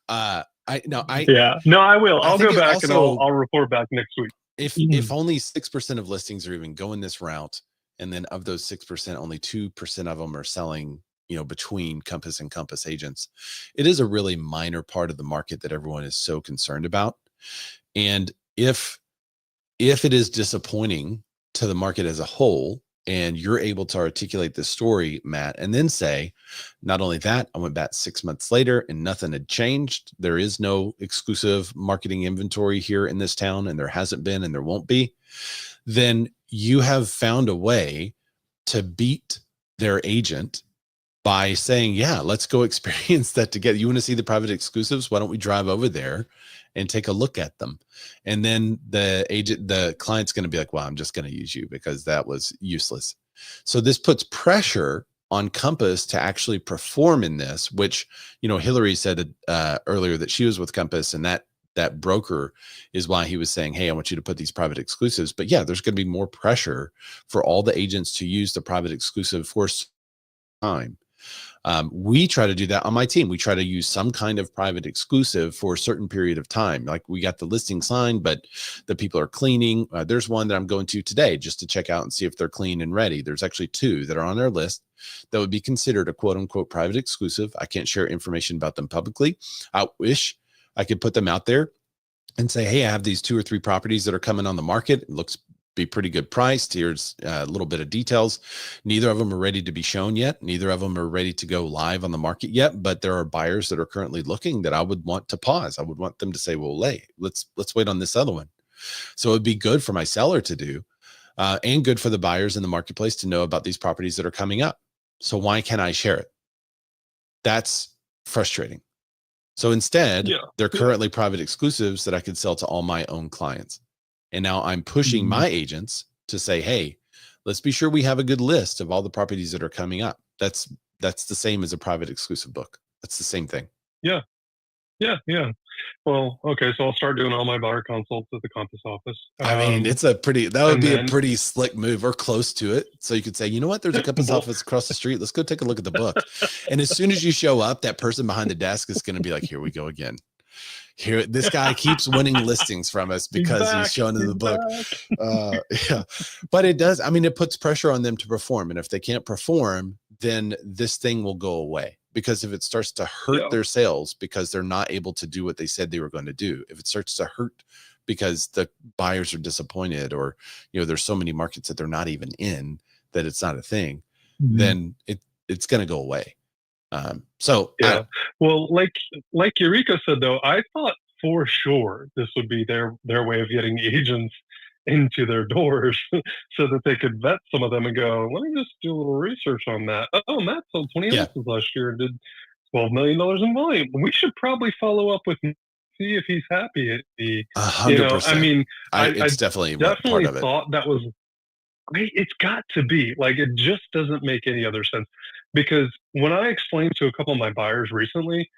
I
will. I'll go back and I'll report back next week.
If only 6% of listings are even going this route, and then of those 6%, only 2% of them are selling, between Compass and Compass agents, it is a really minor part of the market that everyone is so concerned about. And if it is disappointing to the market as a whole, and you're able to articulate this story, Matt, and then say, not only that, I went back 6 months later and nothing had changed. There is no exclusive marketing inventory here in this town, and there hasn't been, and there won't be. Then you have found a way to beat their agent by saying, yeah, let's go experience that together. You want to see the private exclusives? Why don't we drive over there and take a look at them? And then the client's going to be like, well, I'm just going to use you because that was useless. So this puts pressure on Compass to actually perform in this, which, Hillary said earlier that she was with Compass, and that broker is why he was saying, hey, I want you to put these private exclusives. But yeah, there's going to be more pressure for all the agents to use the private exclusive for time. We try to do that on my team. We try to use some kind of private exclusive for a certain period of time. Like we got the listing signed, but the people are cleaning. There's one that I'm going to today just to check out and see if they're clean and ready. There's actually 2 that are on their list that would be considered a quote unquote private exclusive. I can't share information about them publicly. I wish I could put them out there and say, hey, I have these 2 or 3 properties that are coming on the market. It looks be pretty good priced. Here's a little bit of details. Neither of them are ready to be shown yet. Neither of them are ready to go live on the market yet, but there are buyers that are currently looking that I would want to pause. I would want them to say, well, hey, let's wait on this other one. So it'd be good for my seller to do and good for the buyers in the marketplace to know about these properties that are coming up. So why can't I share it? That's frustrating. So instead, they're currently private exclusives that I could sell to all my own clients. And now I'm pushing my agents to say, hey, let's be sure we have a good list of all the properties that are coming up. That's the same as a private exclusive book. That's the same thing.
Yeah. Well, okay. So I'll start doing all my buyer consults at the Compass office.
I mean, that would be a pretty slick move, or close to it. So you could say, you know what, there's a Compass office across the street. Let's go take a look at the book. And as soon as you show up, that person behind the desk is going to be like, here we go again. Here, this guy keeps winning listings from us because he's showing in the book. Yeah, but it does. I mean, it puts pressure on them to perform. And if they can't perform, then this thing will go away. Because if it starts to hurt their sales because they're not able to do what they said they were going to do, if it starts to hurt because the buyers are disappointed, or, there's so many markets that they're not even in that it's not a thing, then it's going to go away.
Well, like Eureka said, though, I thought for sure this would be their way of getting agents into their doors so that they could vet some of them and go, let me just do a little research on that. Oh, Matt sold 20 houses last year and did $12 million in volume. We should probably follow up with him, see if he's happy at the
100%.
I mean,
it's definitely part of it.
Thought that was, it's got to be like, it just doesn't make any other sense. Because when I explained to a couple of my buyers recently,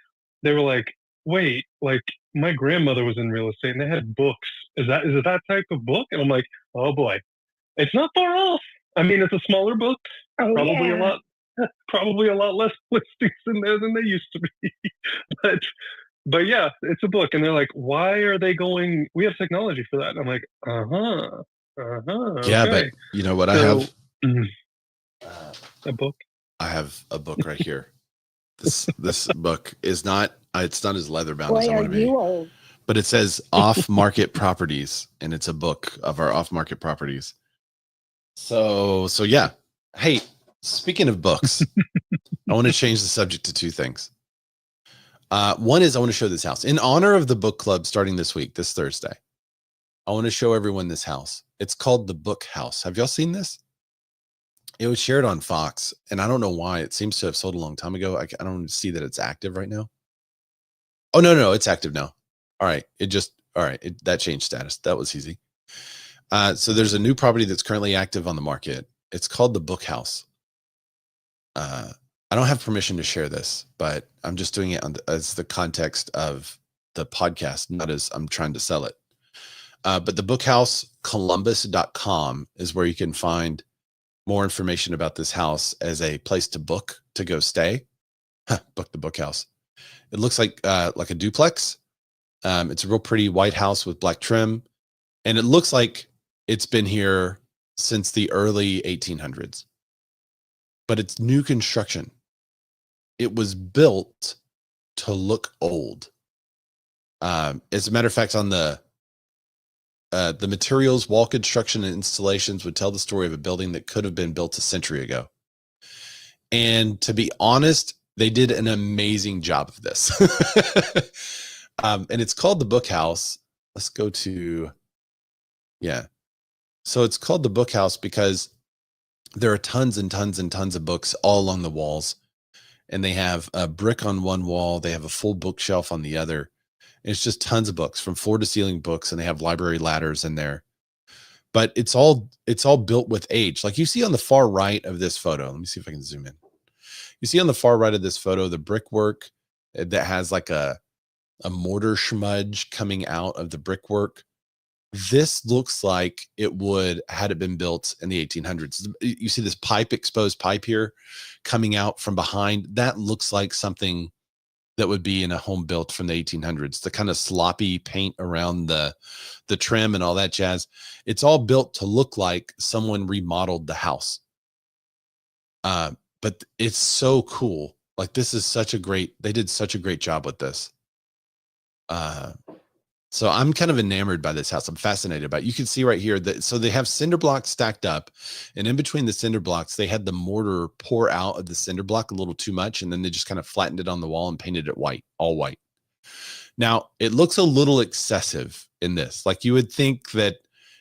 they were like, wait, like my grandmother was in real estate and they had books. Is it that type of book? And I'm like, oh boy, it's not far off. I mean, it's a smaller book, probably a lot less listings in there than they used to be. but yeah, it's a book. And they're like, why are they going? We have technology for that. And I'm like,
yeah,
okay.
but you know what? I have
a book.
I have a book right here. This book is not, it's not as leather bound as I want to be, but it says off market properties, and it's a book of our off market properties. So yeah. Hey, speaking of books, I want to change the subject to 2 things. One is I want to show this house in honor of the book club starting this week, this Thursday. I want to show everyone this house. It's called the Book House. Have y'all seen this? It was shared on Fox, and I don't know why. It seems to have sold a long time ago. I don't see that it's active right now. Oh, no, it's active now. All right. That changed status. That was easy. So there's a new property that's currently active on the market. It's called the Book House. I don't have permission to share this, but I'm just doing it as the context of the podcast, not as I'm trying to sell it. But the Book House, Columbus.com is where you can find more information about this house as a place to book, to go stay. Book the Book House. It looks like a duplex. It's a real pretty white house with black trim. And it looks like it's been here since the early 1800s. But it's new construction. It was built to look old. As a matter of fact, on the materials, wall construction, and installations would tell the story of a building that could have been built a century ago. And to be honest, they did an amazing job of this. And it's called the Book House. Let's go to, So it's called the Book House because there are tons and tons and tons of books all along the walls. And they have a brick on one wall. They have a full bookshelf on the other. It's just tons of books, from floor to ceiling books, and they have library ladders in there. But it's all built with age. Like you see on the far right of this photo. Let me see if I can zoom in. You see on the far right of this photo, the brickwork that has like a mortar smudge coming out of the brickwork. This looks like it would had it been built in the 1800s. You see this exposed pipe here coming out from behind. That looks like something that would be in a home built from the 1800s. The kind of sloppy paint around the trim and all that jazz. It's all built to look like someone remodeled the house. But it's so cool. Like, this is they did such a great job with this. So I'm kind of enamored by this house. I'm fascinated by it. You can see right here that, so they have cinder blocks stacked up, and in between the cinder blocks, they had the mortar pour out of the cinder block a little too much. And then they just kind of flattened it on the wall and painted it white, all white. Now it looks a little excessive in this. Like, you would think that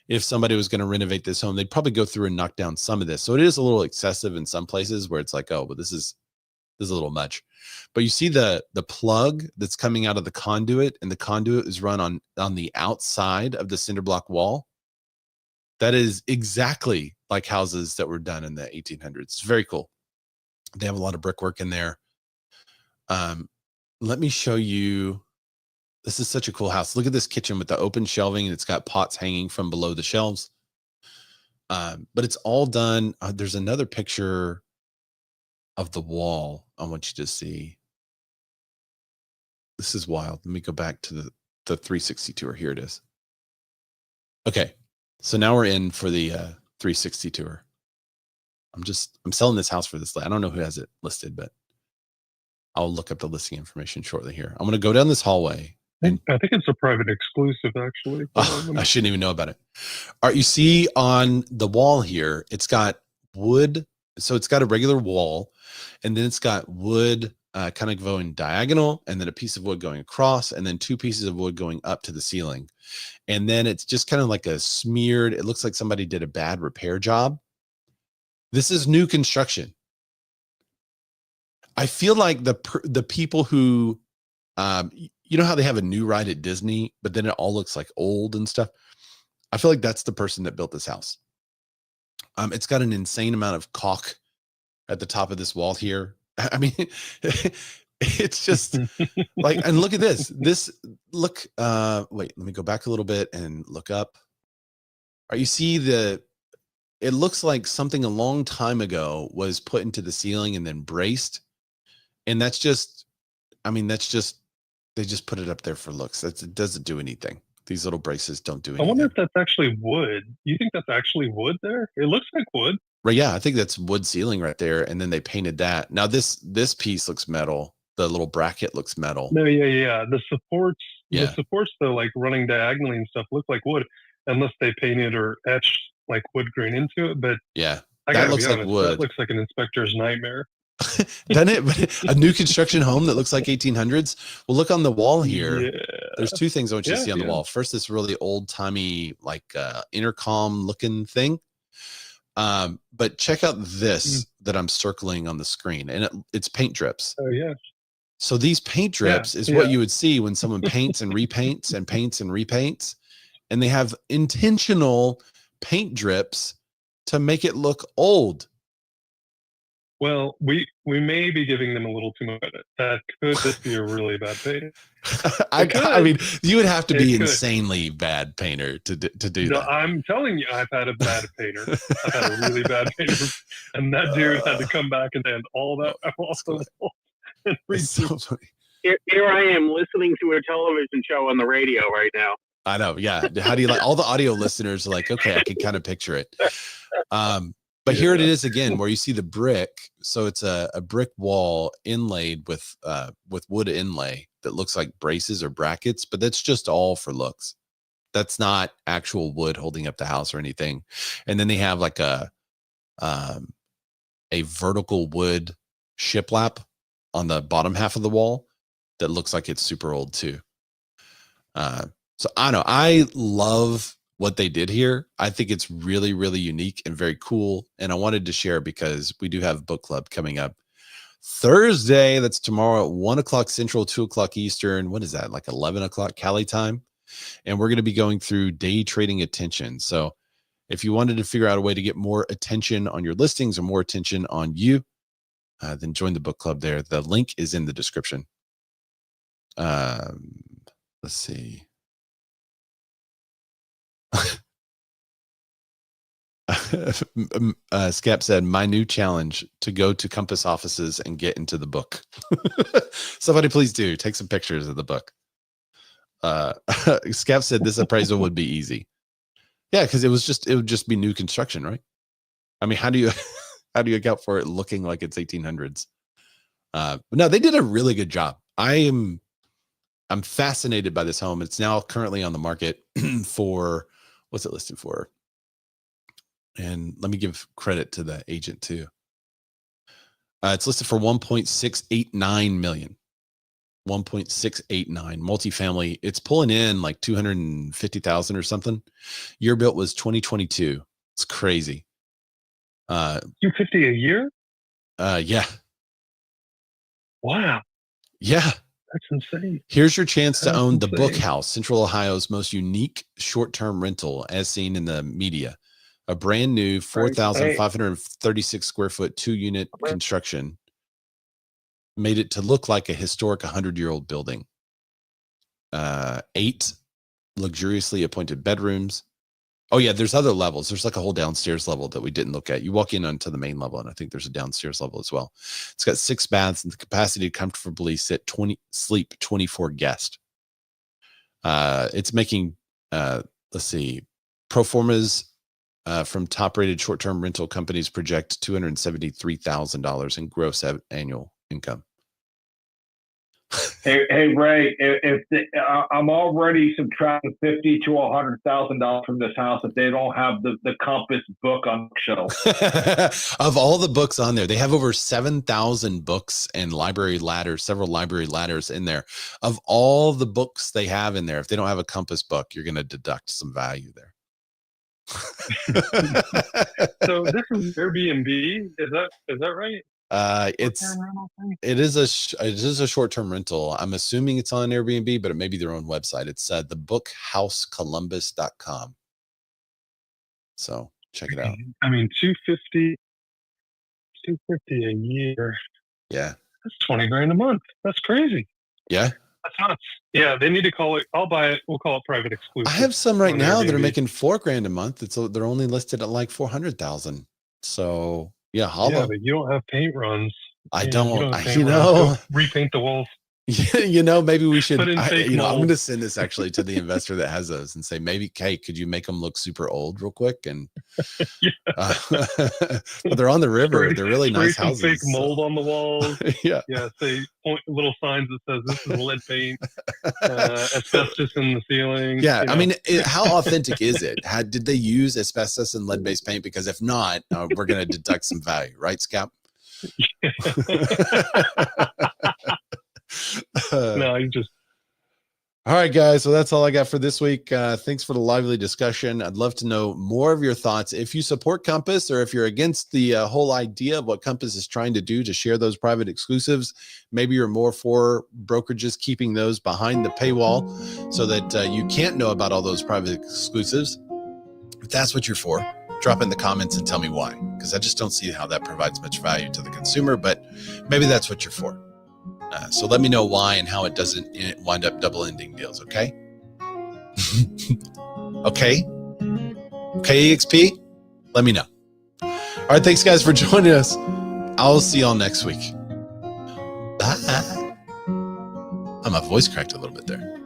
if somebody was going to renovate this home, they'd probably go through and knock down some of this. So it is a little excessive in some places where it's like, oh, but this is a little much. But you see the plug that's coming out of the conduit, and the conduit is run on the outside of the cinder block wall. That is exactly like houses that were done in the 1800s. It's very cool. They have a lot of brickwork in there. Let me show you. This is such a cool house. Look at this kitchen with the open shelving, and it's got pots hanging from below the shelves. But it's all done. There's another picture of the wall I want you to see. This is wild. Let me go back to the 360 tour. Here it is. Okay. So now we're in for the 360 tour. I'm selling this house for this. I don't know who has it listed, but I'll look up the listing information shortly here. I'm going to go down this hallway.
I think it's a private exclusive, actually.
Oh, I shouldn't even know about it. All right. You see on the wall here, it's got wood. So it's got a regular wall, and then it's got wood kind of going diagonal, and then a piece of wood going across, and then two pieces of wood going up to the ceiling. And then it's just kind of like a smeared, it looks like somebody did a bad repair job. This is new construction. I feel like the people who, you know how they have a new ride at Disney, but then it all looks like old and stuff. I feel like that's the person that built this house. It's got an insane amount of caulk at the top of this wall here. I mean, it's just like, and look at this. Wait, let me go back a little bit and look up. All right, you see it looks like something a long time ago was put into the ceiling and then braced. And that's just, they just put it up there for looks. It doesn't do anything. These little braces don't do anything.
I wonder if that's actually wood. You think that's actually wood there? It looks like wood.
Right. Yeah. I think that's wood ceiling right there. And then they painted that. Now this piece looks metal. The little bracket looks metal.
No. Yeah. The supports though, like running diagonally and stuff, look like wood, unless they painted or etched like wood grain into it. But
yeah,
that looks like wood. That looks like an inspector's nightmare.
Doesn't it? A new construction home that looks like 1800s. Well, look on the wall here.
Yeah.
There's two things I want you to see on the wall. First, this really old timey, like intercom looking thing. But check out this that I'm circling on the screen, and it's paint drips.
Oh yeah.
So these paint drips is what you would see when someone paints and repaints and paints and repaints, and they have intentional paint drips to make it look old.
Well, we may be giving them a little too much credit. That could just be a really bad painter.
I mean, you would have to be insanely bad painter to do that.
I'm telling you, I've had a bad painter. I've had a really bad painter, and that dude had to come back and sand all that off the wall.
So funny.
Here I am listening to a television show on the radio right now.
I know. Yeah. How do you like all the audio listeners are like, okay, I can kind of picture it. But here it is again, where you see the brick. So it's a brick wall inlaid with wood inlay that looks like braces or brackets, but that's just all for looks. That's not actual wood holding up the house or anything. And then they have like a vertical wood shiplap on the bottom half of the wall that looks like it's super old too. So I don't know. I love what they did here. I think it's really, really unique and very cool. And I wanted to share because we do have book club coming up Thursday. That's tomorrow at 1:00 Central, 2:00 Eastern. What is that? Like 11 o'clock Cali time. And we're going to be going through day trading attention. So if you wanted to figure out a way to get more attention on your listings or more attention on you, then join the book club there. The link is in the description. Let's see. Scap said, my new challenge to go to Compass offices and get into the book. Somebody please do take some pictures of the book. Scap said this appraisal would be easy. Yeah, because it would just be new construction, right? I mean, how do you account for it looking like it's 1800s? But no, they did a really good job. I'm fascinated by this home. It's now currently on the market for, what's it listed for? And let me give credit to the agent too. It's listed for 1.689 million. 1.689 multifamily. It's pulling in like 250,000 or something. Year built was 2022. It's crazy.
250 a year?
Yeah.
Wow.
Yeah.
That's insane.
Here's your chance to own the Book House, Central Ohio's most unique short-term rental, as seen in the media. A brand new 4,536 square foot 2-unit construction made it to look like a historic 100-year-old building. 8 luxuriously appointed bedrooms. Oh yeah, there's other levels. There's like a whole downstairs level that we didn't look at. You walk in onto the main level, and I think there's a downstairs level as well. It's got 6 baths and the capacity to comfortably sleep 24 guests. It's making, let's see, pro formas from top-rated short-term rental companies project $273,000 in gross annual income.
Hey Ray, I'm already subtracting $50,000 to $100,000 from this house if they don't have the Compass book on the shelf.
Of all the books on there, they have over 7,000 books and library ladders, several library ladders in there. Of all the books they have in there, if they don't have a Compass book, you're going to deduct some value there.
So this is Airbnb. Is that right?
It is a short-term rental. I'm assuming it's on Airbnb, but it may be their own website. It's thebookhousecolumbus.com. So check it out.
I mean, 250 a year.
Yeah.
That's 20 grand a month. That's crazy.
Yeah.
That's nuts. Yeah. They need to call it, I'll buy it. We'll call it private exclusive.
I have some right now
Airbnb
that are making $4 grand a month. They're only listed at like 400,000. So yeah,
yeah, but you don't have paint runs.
I don't.
Repaint the walls.
Maybe we should. I'm
mold.
going to send this actually to the investor that has those and say, maybe, hey, could you make them look super old real quick? And but they're on the river. They're really nice houses.
Fake mold on the walls.
Yeah.
Say little signs that says this is lead paint. Asbestos in the ceiling.
Yeah. I mean, how authentic is it? Did they use asbestos and lead-based paint? Because if not, we're going to deduct some value, right, Scap?
No, you just.
All right, guys. So that's all I got for this week. Thanks for the lively discussion. I'd love to know more of your thoughts. If you support Compass or if you're against the whole idea of what Compass is trying to do to share those private exclusives, maybe you're more for brokerages keeping those behind the paywall so that you can't know about all those private exclusives. If that's what you're for, drop in the comments and tell me why, because I just don't see how that provides much value to the consumer, but maybe that's what you're for. So let me know why and how it doesn't wind up double ending deals. Okay. Okay, EXP, let me know. All right. Thanks guys for joining us. I'll see y'all next week. Bye. My voice cracked a little bit there.